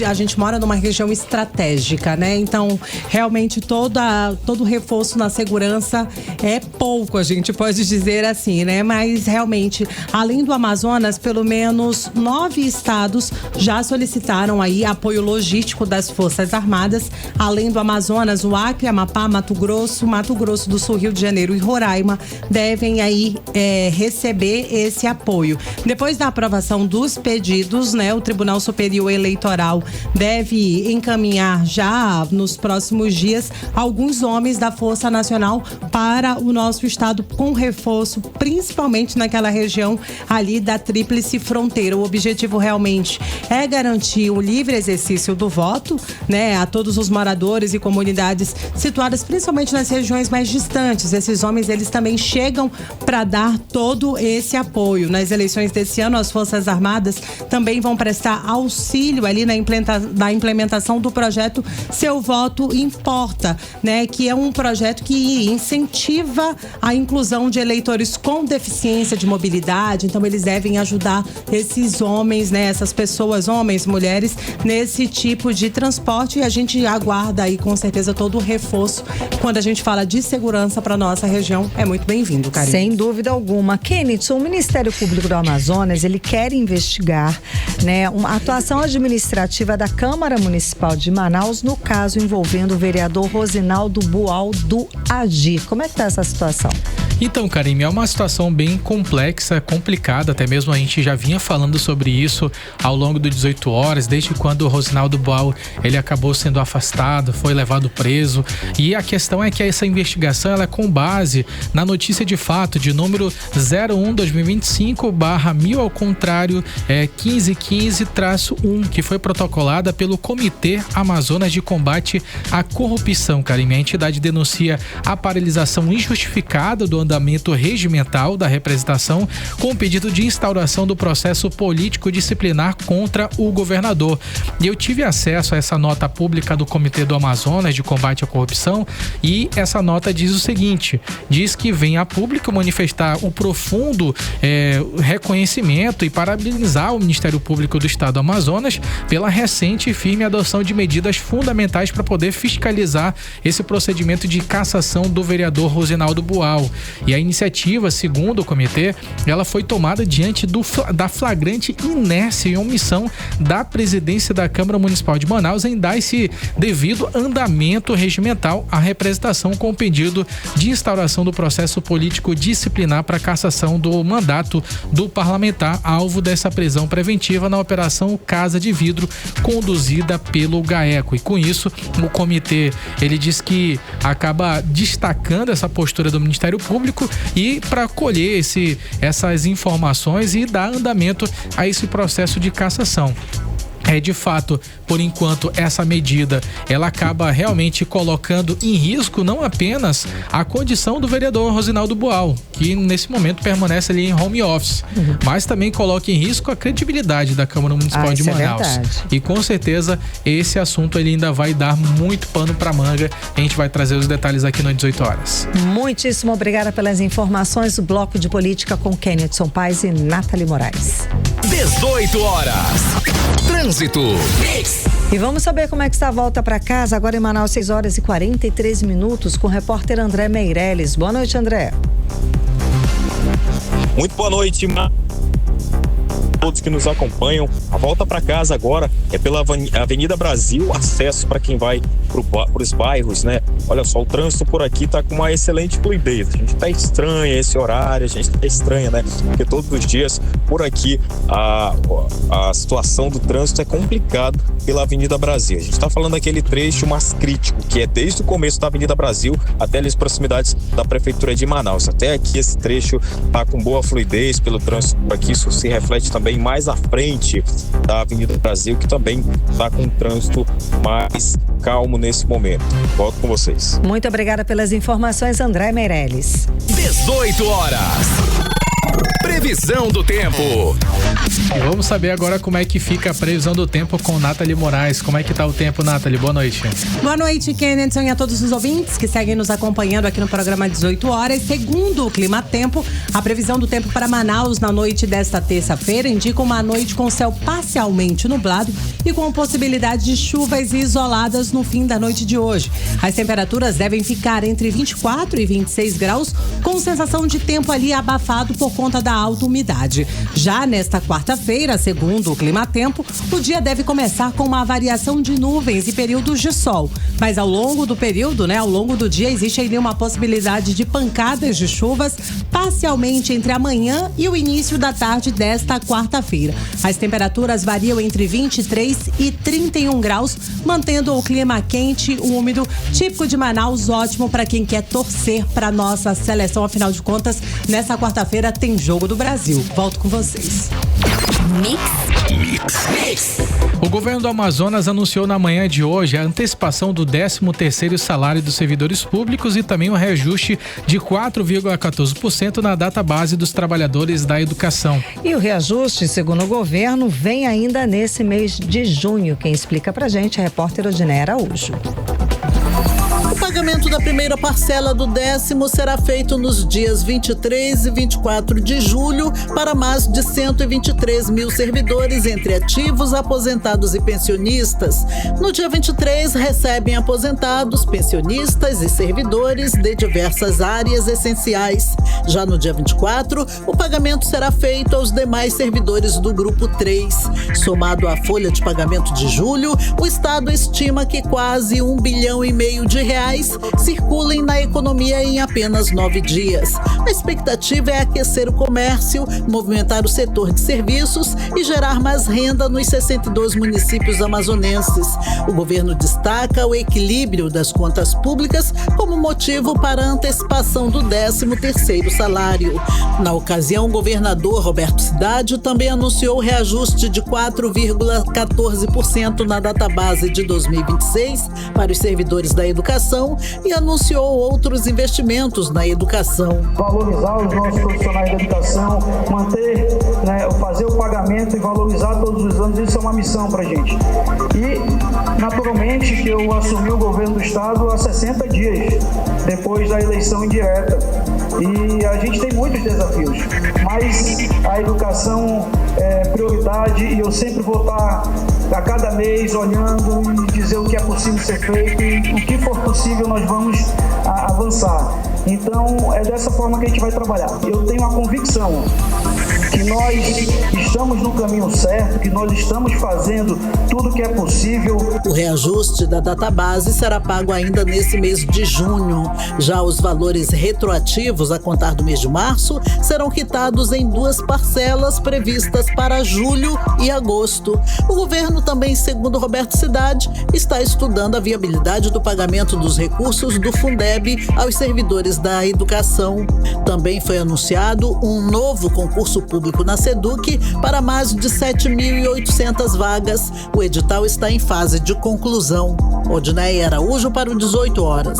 a gente mora numa região estratégica, né? Então, realmente todo reforço na segurança é pouco, a gente pode dizer assim, né? Mas realmente, além do Amazonas, pelo menos 9 estados já solicitaram aí apoio logístico das Forças Armadas. Além do Amazonas, o Acre, Amapá, Mato Grosso do Sul, Rio de Janeiro e Roraima devem aí receber esse apoio. Depois da aprovação dos pedidos, né, o Tribunal Superior Eleitoral deve encaminhar já nos próximos dias alguns homens da Força Nacional para o nosso estado com reforço, principalmente naquela região ali da Tríplice Fronteira. O objetivo realmente é garantir o livre exercício do voto, né, a todos os moradores e comunidades situadas principalmente nas regiões mais distantes. Esses homens, eles também chegam para dar todo esse apoio. Nas eleições desse ano, as Forças Armadas também vão prestar auxílio ali na implementação do projeto Seu Voto Importa, né? Que é um projeto que incentiva a inclusão de eleitores com deficiência de mobilidade. Então, eles devem ajudar esses homens, né? Essas pessoas, homens, mulheres, nesse tipo de transporte, e a gente aguarda aí com certeza todo o reforço quando a gente fala de segurança para nossa região. É muito bem-vindo, Karine. Sem dúvida alguma. Kenneth, o Ministério Público do Amazonas, ele quer investigar, né, uma atuação administrativa da Câmara Municipal de Manaus no caso envolvendo o vereador Rosinaldo Bual do Agir. Como é que tá essa situação? Então, Karime, é uma situação bem complexa, complicada, até mesmo a gente já vinha falando sobre isso ao longo do 18 horas, desde quando o Rosinaldo Bual, ele acabou sendo afastado, foi levado preso, e a questão é que essa investigação, ela é com base na notícia de fato de número 01/2025/1000 ao contrário 1515-1, que foi protocolada pelo Comitê Amazonas de Combate à Corrupção, Karime. A entidade denuncia a paralisação injustificada do andamento regimental da representação com o pedido de instauração do processo político disciplinar contra o governador. E eu tive acesso a essa nota pública do Comitê do Amazonas de Combate à Corrupção, e essa nota diz o seguinte: diz que vem a público manifestar o profundo reconhecimento e parabenizar o Ministério Público do Estado do Amazonas pela recente e firme adoção de medidas fundamentais para poder fiscalizar esse procedimento de cassação do vereador Rosinaldo Bual. E a iniciativa, segundo o comitê, ela foi tomada diante da flagrante inércia e omissão da presidência da Câmara Municipal de Manaus em dar esse devido andamento regimental à representação com o pedido de instauração do processo político disciplinar para cassação do mandato do parlamentar, alvo dessa prisão preventiva na Operação Casa de Vidro, conduzida pelo GAECO. E com isso, o comitê, ele diz que acaba destacando essa postura do Ministério Público e para colher essas informações e dar andamento a esse processo de cassação. De fato, por enquanto, essa medida, ela acaba realmente colocando em risco não apenas a condição do vereador Rosinaldo Bual, que nesse momento permanece ali em home office, mas também coloca em risco a credibilidade da Câmara Municipal de Manaus. E com certeza, esse assunto ele ainda vai dar muito pano para manga. A gente vai trazer os detalhes aqui no 18 horas. Muitíssimo obrigada pelas informações. O Bloco de Política com Kenneth Paes e Nathalie Moraes. 18 horas. Trânsito. E vamos saber como é que está a volta para casa agora em Manaus, 6h43 com o repórter André Meirelles. Boa noite, André. Muito boa noite, todos que nos acompanham. A volta para casa agora é pela Avenida Brasil, acesso para quem vai para os bairros, né? Olha só, o trânsito por aqui tá com uma excelente fluidez. A gente tá estranha esse horário, a gente tá estranha, né? Porque todos os dias por aqui a situação do trânsito é complicada pela Avenida Brasil. A gente tá falando daquele trecho mais crítico, que é desde o começo da Avenida Brasil até as proximidades da Prefeitura de Manaus. Até aqui esse trecho tá com boa fluidez pelo trânsito por aqui. Isso se reflete também mais à frente da Avenida Brasil, que também tá com um trânsito mais calmo nesse momento. Volto com vocês. Muito obrigada pelas informações, André Meirelles. 18 horas. Previsão do tempo. E vamos saber agora como é que fica a previsão do tempo com Nathalie Moraes. Como é que tá o tempo, Nathalie? Boa noite. Boa noite, Kennedy, e a todos os ouvintes que seguem nos acompanhando aqui no programa 18 horas. Segundo o Clima Tempo, a previsão do tempo para Manaus na noite desta terça-feira indica uma noite com céu parcialmente nublado e com possibilidade de chuvas isoladas no fim da noite de hoje. As temperaturas devem ficar entre 24 e 26 graus, com sensação de tempo ali abafado por conta da alta umidade. Já nesta quarta-feira, segundo o Clima Tempo, o dia deve começar com uma variação de nuvens e períodos de sol. Mas ao longo do período, ao longo do dia, existe ainda uma possibilidade de pancadas de chuvas parcialmente entre amanhã e o início da tarde desta quarta-feira. As temperaturas variam entre 23 e 31 graus, mantendo o clima quente, úmido, típico de Manaus, ótimo para quem quer torcer para nossa seleção. Afinal de contas, nessa quarta-feira tem Jogo do Brasil. Volto com vocês. Mix. O governo do Amazonas anunciou na manhã de hoje a antecipação do 13º salário dos servidores públicos e também um reajuste de 4,14% na data base dos trabalhadores da educação. E o reajuste, segundo o governo, vem ainda nesse mês de junho. Quem explica pra gente é a repórter Odiné Araújo. O pagamento da primeira parcela do 10º será feito nos dias 23 e 24 de julho para mais de 123 mil servidores, entre ativos, aposentados e pensionistas. No dia 23, recebem aposentados, pensionistas e servidores de diversas áreas essenciais. Já no dia 24, o pagamento será feito aos demais servidores do Grupo 3. Somado à folha de pagamento de julho, o Estado estima que quase R$1,5 bilhão de reais circulem na economia em apenas 9 dias. A expectativa é aquecer o comércio, movimentar o setor de serviços e gerar mais renda nos 62 municípios amazonenses. O governo destaca o equilíbrio das contas públicas como motivo para a antecipação do 13º salário. Na ocasião, o governador Roberto Cidade também anunciou o reajuste de 4,14% na database de 2026 para os servidores da educação e anunciou outros investimentos na educação. Valorizar os nossos profissionais da educação, manter, fazer o pagamento e valorizar todos os anos, isso é uma missão para a gente. E, naturalmente, que eu assumi o governo do estado há 60 dias, depois da eleição indireta. E a gente tem muitos desafios, mas a educação é prioridade e eu sempre vou estar a cada mês olhando e dizer o que é possível ser feito e o que for possível nós vamos avançar. Então é dessa forma que a gente vai trabalhar. Eu tenho a convicção que nós estamos no caminho certo, que nós estamos fazendo tudo o que é possível. O reajuste da database será pago ainda nesse mês de junho. Já os valores retroativos a contar do mês de março serão quitados em 2 parcelas previstas para julho e agosto. O governo também, segundo Roberto Cidade, está estudando a viabilidade do pagamento dos recursos do Fundeb aos servidores da educação. Também foi anunciado um novo concurso público na SEDUC para mais de 7.800 vagas. O edital está em fase de conclusão. Odiné Araújo para o 18 horas.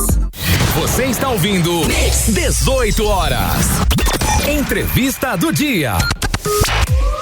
Você está ouvindo 18 horas. Entrevista do dia.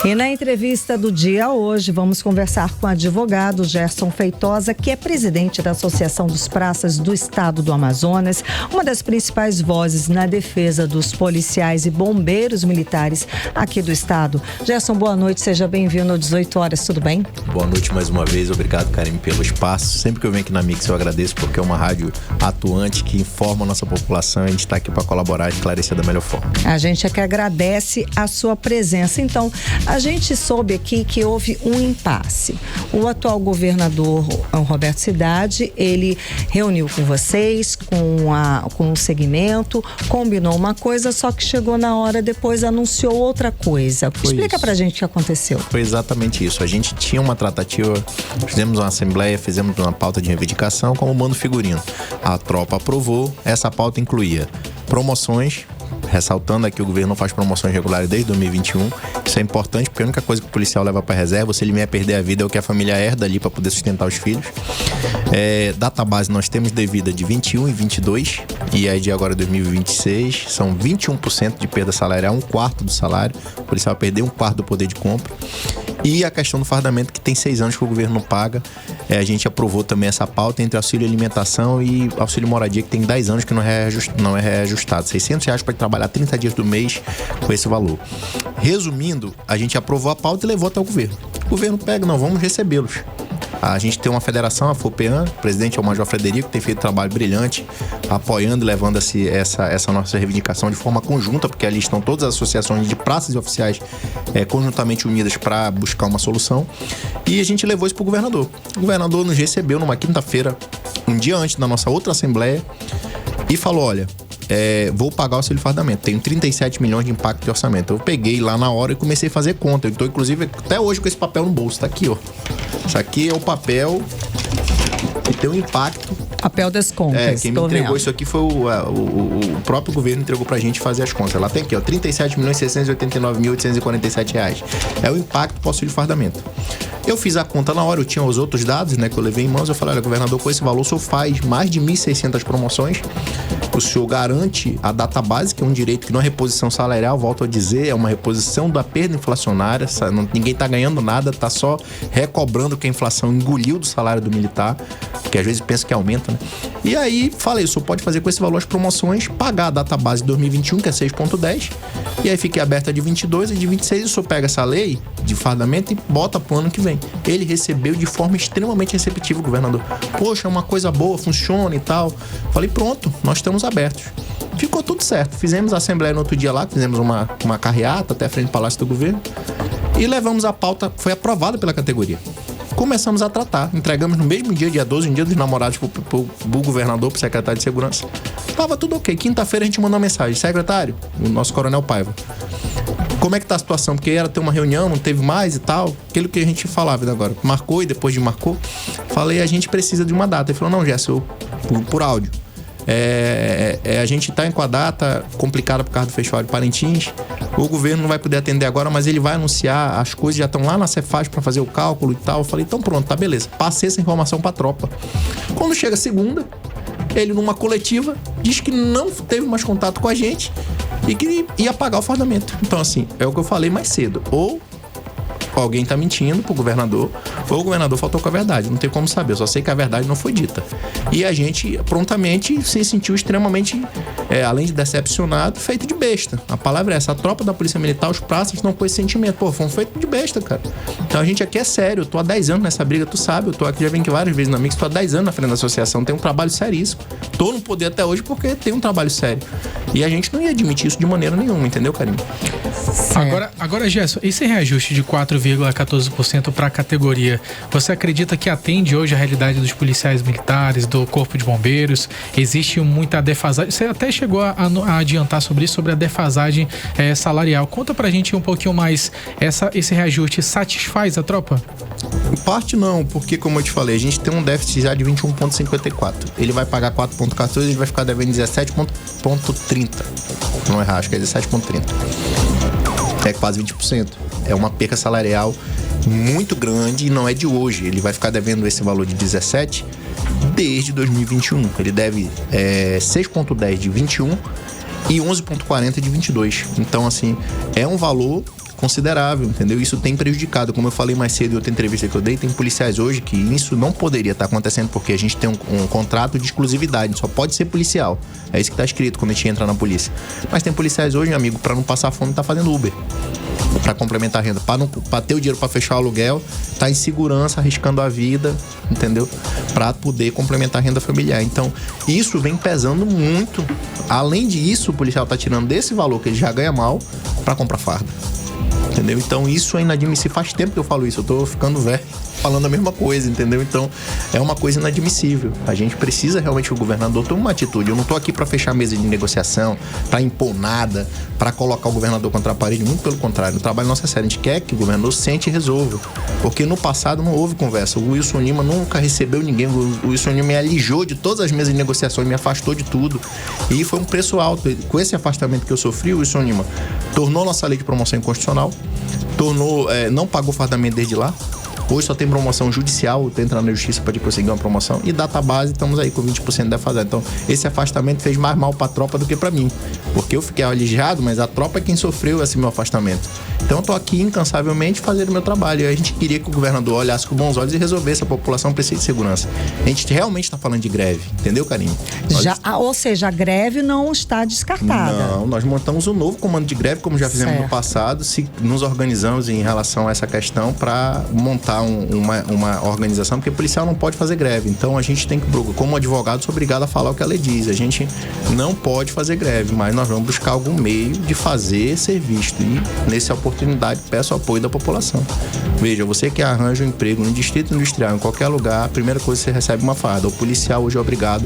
E na entrevista do dia hoje, vamos conversar com o advogado Gerson Feitosa, que é presidente da Associação dos Praças do Estado do Amazonas, uma das principais vozes na defesa dos policiais e bombeiros militares aqui do estado. Gerson, boa noite, seja bem-vindo ao 18 horas, tudo bem? Boa noite mais uma vez, obrigado, Karine, pelo espaço. Sempre que eu venho aqui na Mix eu agradeço, porque é uma rádio atuante que informa a nossa população e a gente está aqui para colaborar e esclarecer da melhor forma. A gente é que agradece a sua presença. Então, A gente soube aqui que houve um impasse. O atual governador Roberto Cidade, ele reuniu com vocês, com o segmento, combinou uma coisa, só que chegou na hora depois, anunciou outra coisa. Explica pra gente o que aconteceu. Foi exatamente isso. A gente tinha uma tratativa, fizemos uma assembleia, fizemos uma pauta de reivindicação com o mando figurino. A tropa aprovou, essa pauta incluía promoções, ressaltando aqui, o governo não faz promoções regulares desde 2021. Isso é importante, porque a única coisa que o policial leva para reserva, se ele vier perder a vida, é o que a família herda ali para poder sustentar os filhos. Database nós temos devida de 21 e 22, e aí de agora 2026 são 21% de perda salarial, 1/4 do salário. O policial vai perder 1/4 do poder de compra. E a questão do fardamento, que tem 6 anos que o governo não paga. A gente aprovou também essa pauta entre auxílio alimentação e auxílio moradia, que tem 10 anos que não é reajustado. R$600 para trabalhar 30 dias do mês com esse valor. Resumindo, a gente aprovou a pauta e levou até o governo. O governo pega, não, vamos recebê-los. A gente tem uma federação, a FOPEAN, o presidente é o Major Frederico, que tem feito um trabalho brilhante, apoiando e levando essa nossa reivindicação de forma conjunta, porque ali estão todas as associações de praças e oficiais conjuntamente unidas para buscar uma solução. E a gente levou isso para o governador. O governador nos recebeu numa quinta-feira, um dia antes da nossa outra assembleia, e falou: olha, vou pagar o auxílio fardamento, tenho 37 milhões de impacto de orçamento. Eu peguei lá na hora e comecei a fazer conta. Eu estou, inclusive, até hoje com esse papel no bolso, tá aqui, ó. Isso aqui é o papel que tem um impacto. Papel das contas. Quem me entregou isso aqui foi o próprio governo, entregou pra gente fazer as contas. Lá tem aqui, ó, 37.689.847 reais. É o impacto do auxílio fardamento. Eu fiz a conta na hora, eu tinha os outros dados, né, que eu levei em mãos. Eu falei: olha, governador, com esse valor o senhor faz mais de 1.600 promoções. O senhor garante a database, que é um direito que não é reposição salarial, volto a dizer, é uma reposição da perda inflacionária. Ninguém tá ganhando nada, tá só recobrando o que a inflação engoliu do salário do militar, que às vezes pensa que aumenta, né? E aí falei: o senhor pode fazer com esse valor as promoções, pagar a database de 2021, que é 6,10, e aí fiquei aberta de 22 e de 26, o senhor pega essa lei de fardamento e bota pro ano que vem. Ele recebeu de forma extremamente receptiva, o governador. Poxa, é uma coisa boa, funciona e tal. Falei: pronto, nós estamos abertos. Ficou tudo certo. Fizemos a assembleia no outro dia lá, fizemos uma carreata até a frente do Palácio do Governo e levamos a pauta, foi aprovada pela categoria. Começamos a tratar, entregamos no mesmo dia 12, no dia dos namorados, pro governador, pro secretário de segurança. Tava tudo ok. Quinta-feira a gente mandou uma mensagem: secretário, o nosso coronel Paiva, como é que tá a situação? Porque era ter uma reunião, não teve mais e tal. Aquilo que a gente falava agora. Marcou e depois de marcou. Falei: a gente precisa de uma data. Ele falou: não, Gerson, por áudio. A gente tá com a data complicada por causa do Festival de Parintins. O governo não vai poder atender agora, mas ele vai anunciar, as coisas já estão lá na Cefaz para fazer o cálculo e tal. Eu falei: então pronto, tá beleza. Passei essa informação pra tropa. Quando chega segunda, ele numa coletiva diz que não teve mais contato com a gente e que ia pagar o fardamento. Então, assim, é o que eu falei mais cedo. Ou alguém tá mentindo pro governador, ou o governador faltou com a verdade. Não tem como saber, eu só sei que a verdade não foi dita. E a gente prontamente se sentiu extremamente, além de decepcionado, feito de besta. A palavra é essa: a tropa da Polícia Militar, os praças estão com esse sentimento. Pô, fomos feitos de besta, cara. Então a gente aqui é sério, eu tô há 10 anos nessa briga, tu sabe, eu tô aqui, já vem aqui várias vezes na Mix, tô há 10 anos na frente da associação, tem um trabalho seríssimo. Tô no poder até hoje porque tem um trabalho sério. E a gente não ia admitir isso de maneira nenhuma, entendeu, Karine? Agora, Gerson, esse reajuste de 4,14% para a categoria, você acredita que atende hoje a realidade dos policiais militares, do Corpo de Bombeiros? Existe muita defasagem? Você até chegou a adiantar sobre isso, sobre a defasagem salarial. Conta pra gente um pouquinho mais, esse reajuste satisfaz a tropa? Em parte não, porque como eu te falei, a gente tem um déficit já de 21,54. Ele vai pagar 4,14, ele vai ficar devendo 17,30. Não errar, acho que é 17,30. É quase 20%. É uma perca salarial muito grande e não é de hoje. Ele vai ficar devendo esse valor de 17 desde 2021. Ele deve 6,10 de 21 e 11,40 de 22. Então, assim, é um valor considerável, entendeu? Isso tem prejudicado, como eu falei mais cedo em outra entrevista que eu dei, tem policiais hoje que isso não poderia estar acontecendo porque a gente tem um contrato de exclusividade, só pode ser policial. É isso que está escrito quando a gente entra na polícia. Mas tem policiais hoje, meu amigo, para não passar fome, tá fazendo Uber para complementar a renda, para ter o dinheiro para fechar o aluguel, tá em segurança, arriscando a vida, entendeu? Para poder complementar a renda familiar. Então, isso vem pesando muito. Além disso, o policial tá tirando desse valor que ele já ganha mal para comprar farda. entendeu? Então isso é inadmissível. Faz tempo que eu falo isso, eu tô ficando velho falando a mesma coisa, entendeu? Então é uma coisa inadmissível. A gente precisa realmente que o governador tome uma atitude. Eu não tô aqui para fechar a mesa de negociação, para impor nada, para colocar o governador contra a parede, muito pelo contrário. O trabalho nosso é sério, a gente quer que o governador sente e resolva, porque no passado não houve conversa. O Wilson Lima nunca recebeu ninguém, o Wilson Lima me alijou de todas as mesas de negociações, me afastou de tudo, e foi um preço alto. Com esse afastamento que eu sofri, o Wilson Lima tornou nossa lei de promoção inconstitucional, não pagou fardamento desde lá. Hoje só tem promoção judicial, tu entra na justiça para conseguir uma promoção, e data base estamos aí com 20% defasado. Então esse afastamento fez mais mal para a tropa do que para mim, porque eu fiquei alijado, mas a tropa é quem sofreu esse meu afastamento. Então eu tô aqui incansavelmente fazendo o meu trabalho, e a gente queria que o governador olhasse com bons olhos e resolvesse. A população precisa de segurança. A gente realmente está falando de greve, entendeu, Karine? Ou seja, a greve não está descartada. Não, nós montamos um novo comando de greve, como já fizemos no passado, nos organizamos em relação a essa questão para montar uma organização, porque o policial não pode fazer greve. Então a gente tem que, como advogado, sou obrigado a falar o que a lei diz. A gente não pode fazer greve, mas nós vamos buscar algum meio de fazer ser visto, e nessa oportunidade peço o apoio da população. Veja, você que arranja um emprego no distrito industrial, em qualquer lugar, a primeira coisa que você recebe uma farda. O policial hoje é obrigado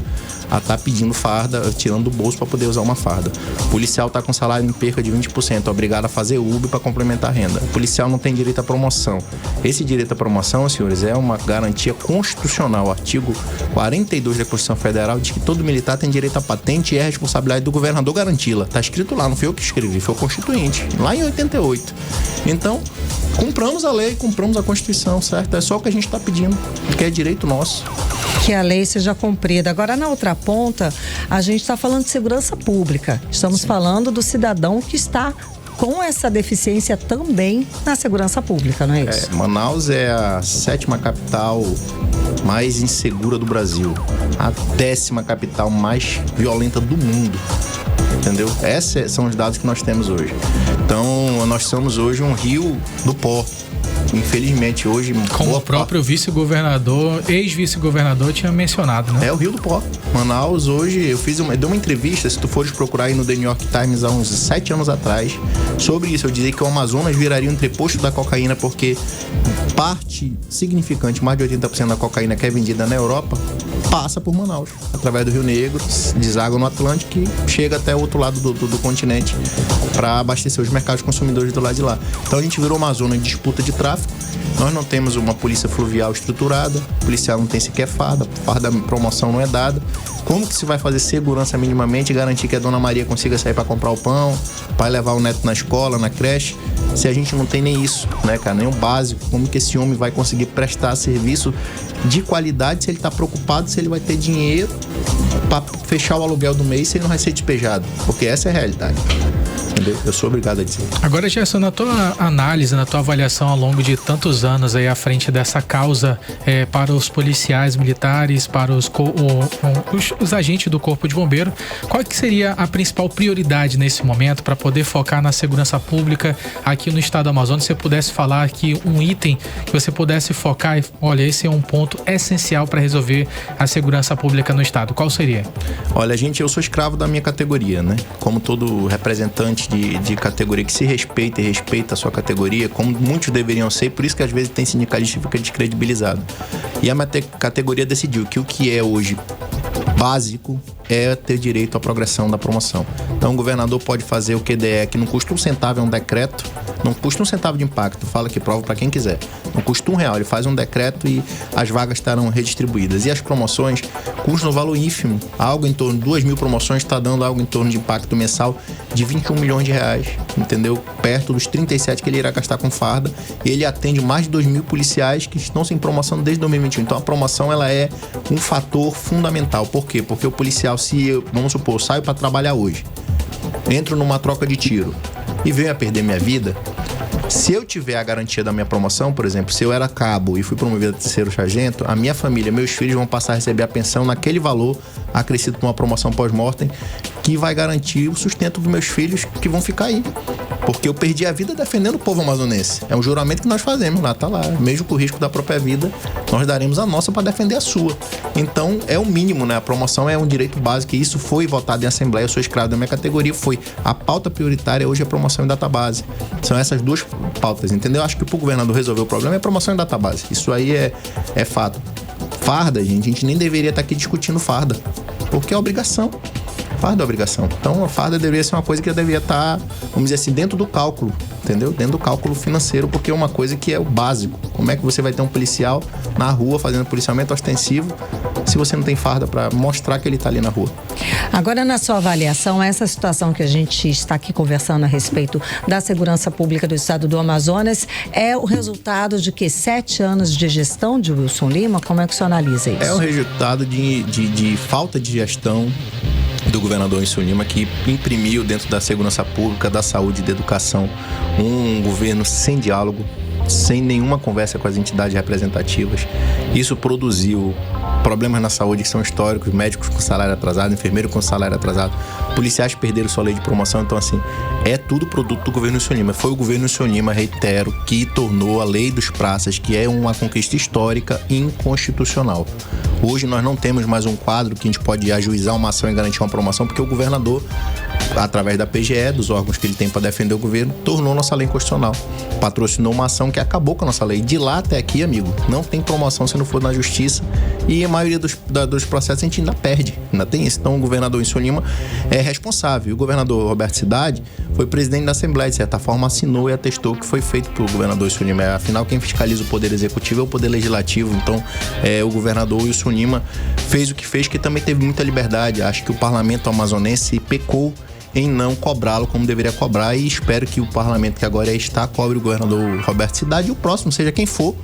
a estar pedindo farda, tirando do bolso para poder usar uma farda. O policial está com salário em perca de 20%, é obrigado a fazer Uber para complementar a renda. O policial não tem direito à promoção. Esse direito à promoção, senhores, é uma garantia constitucional. O artigo 42 da Constituição Federal diz que todo militar tem direito à patente e é responsabilidade do governador garanti-la. Está escrito lá, não foi eu que escrevi, foi o Constituinte, lá em 88. Então, cumpramos a lei, cumpramos a Constituição, certo? É só o que a gente está pedindo, que é direito nosso. Que a lei seja cumprida. Agora, na outra ponta, a gente está falando de segurança pública. Estamos falando do cidadão que está com essa deficiência também na segurança pública, não é isso? Manaus é a 7ª capital mais insegura do Brasil, a 10ª capital mais violenta do mundo. Entendeu? Esses são os dados que nós temos hoje. Então, nós somos hoje um rio do pó. Infelizmente, hoje... Como o próprio vice-governador, ex-vice-governador tinha mencionado, né? É o Rio do Pó. Manaus, hoje, eu dei uma entrevista, se tu fores procurar aí no The New York Times há uns 7 anos atrás, sobre isso. Eu dizia que o Amazonas viraria um entreposto da cocaína, porque parte significante, mais de 80% da cocaína que é vendida na Europa, passa por Manaus, através do Rio Negro, deságua no Atlântico e chega até o outro lado do continente para abastecer os mercados consumidores do lado de lá. Então a gente virou uma zona de disputa de tráfico. Nós não temos uma polícia fluvial estruturada, o policial não tem sequer farda promoção não é dada. Como que se vai fazer segurança minimamente e garantir que a Dona Maria consiga sair para comprar o pão, para levar o neto na escola, na creche, se a gente não tem nem isso, né, cara? Nem o básico. Como que esse homem vai conseguir prestar serviço de qualidade se ele está preocupado se ele vai ter dinheiro para fechar o aluguel do mês, se ele não vai ser despejado? Porque essa é a realidade. Entendeu? Eu sou obrigado a dizer. Agora, Gerson, na tua análise, na tua avaliação ao longo de tantos anos aí à frente dessa causa para os policiais militares, para os agentes do Corpo de Bombeiro, qual que seria a principal prioridade nesse momento para poder focar na segurança pública aqui no estado do Amazonas? Se você pudesse falar aqui um item que você pudesse focar e, olha, esse é um ponto essencial para resolver a segurança pública no estado, qual seria? Olha, eu sou escravo da minha categoria, né? Como todo representante de categoria que se respeita e respeita a sua categoria, como muitos deveriam ser, por isso que às vezes tem sindicalista que fica descredibilizado. E a minha categoria decidiu que o que é hoje básico é ter direito à progressão da promoção. Então o governador pode fazer o QDE, que não custa R$1, é um decreto, não custa R$1 de impacto, fala que prova para quem quiser. Não custa R$1, ele faz um decreto e as vagas estarão redistribuídas. E as promoções custam um valor ínfimo, algo em torno de 2.000 promoções, está dando algo em torno de impacto mensal de R$21 milhões, entendeu? Perto dos 37 que ele irá gastar com farda, e ele atende mais de 2.000 policiais que estão sem promoção desde 2021. Então a promoção, ela é um fator fundamental. Por quê? Porque o policial, se eu, vamos supor, eu saio para trabalhar hoje, entro numa troca de tiro e venho a perder minha vida, se eu tiver a garantia da minha promoção, por exemplo, se eu era cabo e fui promovido a terceiro sargento, a minha família, meus filhos vão passar a receber a pensão naquele valor acrescido por uma promoção pós-mortem, que vai garantir o sustento dos meus filhos que vão ficar aí. Porque eu perdi a vida defendendo o povo amazonense. É um juramento que nós fazemos lá, tá lá. Mesmo com o risco da própria vida, nós daremos a nossa para defender a sua. Então, é o mínimo, né? A promoção é um direito básico e isso foi votado em Assembleia. Eu sou escravo da minha categoria, foi a pauta prioritária hoje é a promoção em database. São essas duas pautas, entendeu? Acho que pro governador resolver o problema é a promoção em database. Isso aí é fato. Farda, gente, a gente nem deveria estar aqui discutindo farda, porque é obrigação. Farda é obrigação. Então a farda deveria ser uma coisa que deveria estar, vamos dizer assim, dentro do cálculo, entendeu? Dentro do cálculo financeiro, porque é uma coisa que é o básico. Como é que você vai ter um policial na rua fazendo policiamento ostensivo se você não tem farda para mostrar que ele está ali na rua? Agora, na sua avaliação, essa situação que a gente está aqui conversando a respeito da segurança pública do estado do Amazonas é o resultado de que 7 anos de gestão de Wilson Lima? Como é que o senhor analisa isso? É o resultado de falta de gestão do governador Wilson Lima, que imprimiu dentro da segurança pública, da saúde e da educação um governo sem diálogo, sem nenhuma conversa com as entidades representativas. Isso produziu problemas na saúde que são históricos, médicos com salário atrasado, enfermeiro com salário atrasado, policiais perderam sua lei de promoção. Então, assim, é tudo produto do governo Wilson Lima. Foi o governo Wilson Lima, reitero, que tornou a lei dos praças, que é uma conquista histórica, inconstitucional. Hoje nós não temos mais um quadro que a gente pode ajuizar uma ação e garantir uma promoção, porque o governador, através da PGE, dos órgãos que ele tem para defender o governo, tornou nossa lei inconstitucional. Patrocinou uma ação que acabou com a nossa lei. De lá até aqui, amigo, não tem promoção se não for na justiça, e a maioria dos processos a gente ainda perde. Ainda tem isso. Então o governador Wilson Lima é responsável. O governador Roberto Cidade foi presidente da Assembleia, de certa forma assinou e atestou o que foi feito pelo governador Wilson Lima. Afinal, quem fiscaliza o poder executivo é o poder legislativo. Então o governador Wilson Lima fez o que fez, que também teve muita liberdade. Acho que o parlamento amazonense pecou em não cobrá-lo como deveria cobrar, e espero que o parlamento que agora está cobre o governador Roberto Cidade, e o próximo, seja quem for,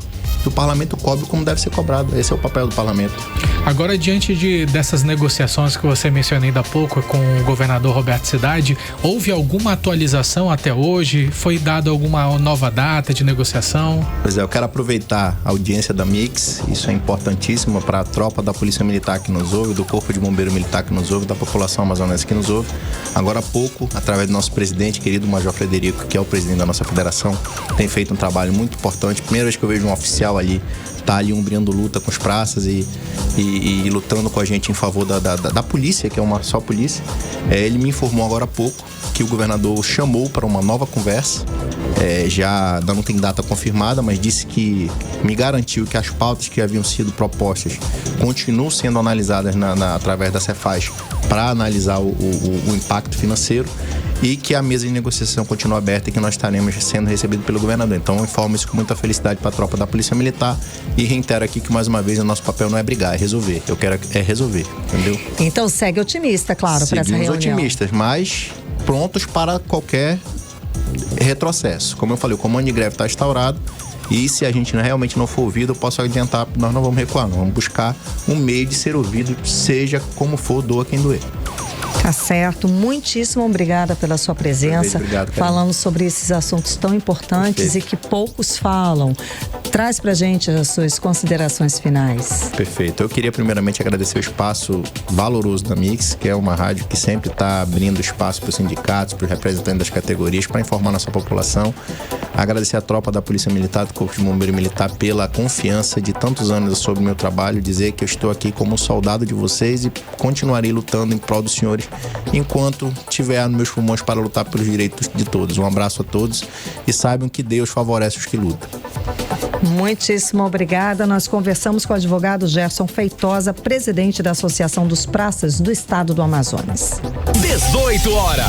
que o parlamento cobre como deve ser cobrado. Esse é o papel do parlamento. Agora, diante dessas negociações que você mencionou ainda há pouco com o governador Roberto Cidade, houve alguma atualização até hoje? Foi dada alguma nova data de negociação? Pois é, eu quero aproveitar a audiência da Mix, isso é importantíssimo para a tropa da Polícia Militar que nos ouve, do Corpo de Bombeiro Militar que nos ouve, da população amazonense que nos ouve. Agora há pouco, através do nosso presidente, querido Major Frederico, que é o presidente da nossa federação, tem feito um trabalho muito importante. Primeira vez que eu vejo um oficial ali, tá ali umbriando luta com os praças e lutando com a gente em favor da polícia, que é uma só polícia. Ele me informou agora há pouco que o governador chamou para uma nova conversa. Já não tem data confirmada, mas disse que me garantiu que as pautas que haviam sido propostas continuam sendo analisadas através da Cefaz para analisar o impacto financeiro, e que a mesa de negociação continua aberta e que nós estaremos sendo recebidos pelo governador. Então eu informo isso com muita felicidade para a tropa da Polícia Militar e reitero aqui que, mais uma vez, o nosso papel não é brigar, é resolver. Eu quero resolver, entendeu? Então segue otimista, claro, para essa reunião. Seguimos otimistas, mas prontos para qualquer retrocesso. Como eu falei, o comando de greve está instaurado, e se a gente realmente não for ouvido, eu posso adiantar, nós não vamos recuar, nós vamos buscar um meio de ser ouvido, seja como for, doa quem doer. Tá certo, muitíssimo obrigada pela sua presença, obrigado, falando sobre esses assuntos tão importantes. Perfeito. E que poucos falam. Traz pra gente as suas considerações finais. Perfeito, eu queria primeiramente agradecer o espaço valoroso da Mix, que é uma rádio que sempre está abrindo espaço para os sindicatos, para os representantes das categorias, para informar nossa população. Agradecer a tropa da Polícia Militar, do Corpo de Bombeiro Militar, pela confiança de tantos anos sobre o meu trabalho, dizer que eu estou aqui como soldado de vocês e continuarei lutando em prol dos senhores enquanto tiver nos meus pulmões para lutar pelos direitos de todos. Um abraço a todos e saibam que Deus favorece os que lutam. Muitíssimo obrigada. Nós conversamos com o advogado Gerson Feitosa, presidente da Associação dos Praças do Estado do Amazonas. 18 horas.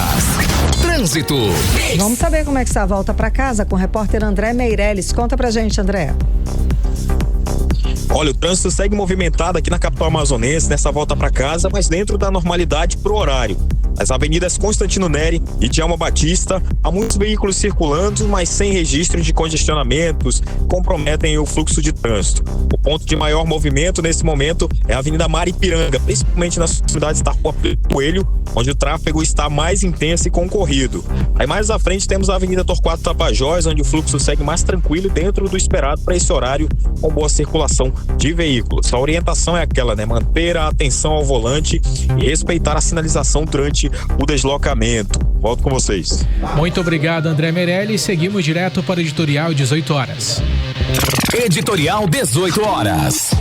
Trânsito. Vamos saber como é que está a volta para casa com o repórter André Meirelles. Conta pra gente, André. Olha, o trânsito segue movimentado aqui na capital amazonense nessa volta para casa, mas dentro da normalidade pro horário. As avenidas Constantino Neri e Djalma Batista, há muitos veículos circulando, mas sem registro de congestionamentos, comprometem o fluxo de trânsito. O ponto de maior movimento nesse momento é a Avenida Maripiranga, principalmente nas proximidades da Rua Coelho, onde o tráfego está mais intenso e concorrido. Aí mais à frente temos a Avenida Torquato Tapajós, onde o fluxo segue mais tranquilo dentro do esperado para esse horário, com boa circulação de veículos. A orientação é aquela, né? Manter a atenção ao volante e respeitar a sinalização durante evite o deslocamento. Volto com vocês. Muito obrigado, André Meirelles. Seguimos direto para o editorial 18 horas. Editorial 18 horas.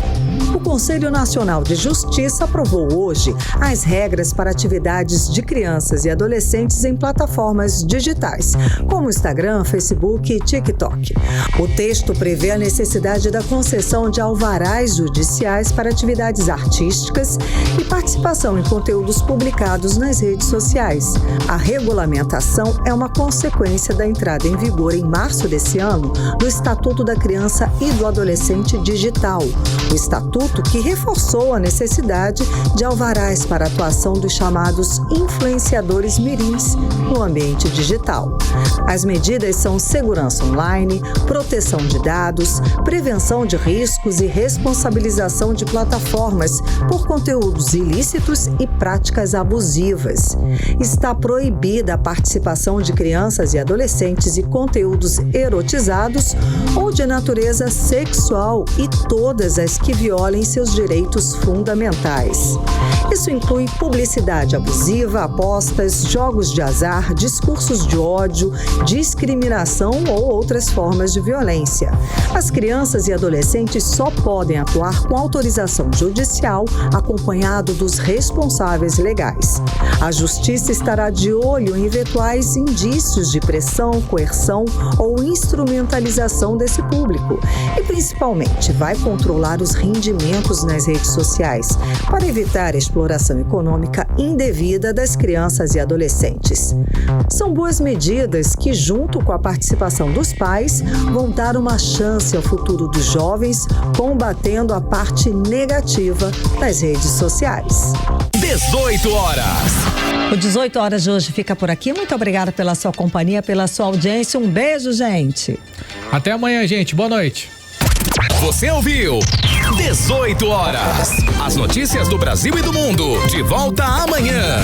O Conselho Nacional de Justiça aprovou hoje as regras para atividades de crianças e adolescentes em plataformas digitais, como Instagram, Facebook e TikTok. O texto prevê a necessidade da concessão de alvarás judiciais para atividades artísticas e participação em conteúdos publicados nas redes sociais. A regulamentação é uma consequência da entrada em vigor em março desse ano do Estatuto da Criança e do Adolescente Digital. O Estatuto que reforçou a necessidade de alvarás para a atuação dos chamados influenciadores mirins no ambiente digital. As medidas são segurança online, proteção de dados, prevenção de riscos e responsabilização de plataformas por conteúdos ilícitos e práticas abusivas. Está proibida a participação de crianças e adolescentes em conteúdos erotizados ou de natureza sexual e todas as que violem seus direitos fundamentais. Isso inclui publicidade abusiva, apostas, jogos de azar, discursos de ódio, discriminação ou outras formas de violência. As crianças e adolescentes só podem atuar com autorização judicial, acompanhado dos responsáveis legais. A Justiça estará de olho em eventuais indícios de pressão, coerção ou instrumentalização desse público e, principalmente, vai controlar os rendimentos nas redes sociais para evitar a exploração econômica indevida das crianças e adolescentes. São boas medidas que, junto com a participação dos pais, vão dar uma chance ao futuro dos jovens, combatendo a parte negativa das redes sociais. 18 horas. O 18 horas de hoje fica por aqui. Muito obrigada pela sua companhia, pela sua audiência. Um beijo, gente. Até amanhã, gente. Boa noite. Você ouviu 18 horas. As notícias do Brasil e do mundo. De volta amanhã.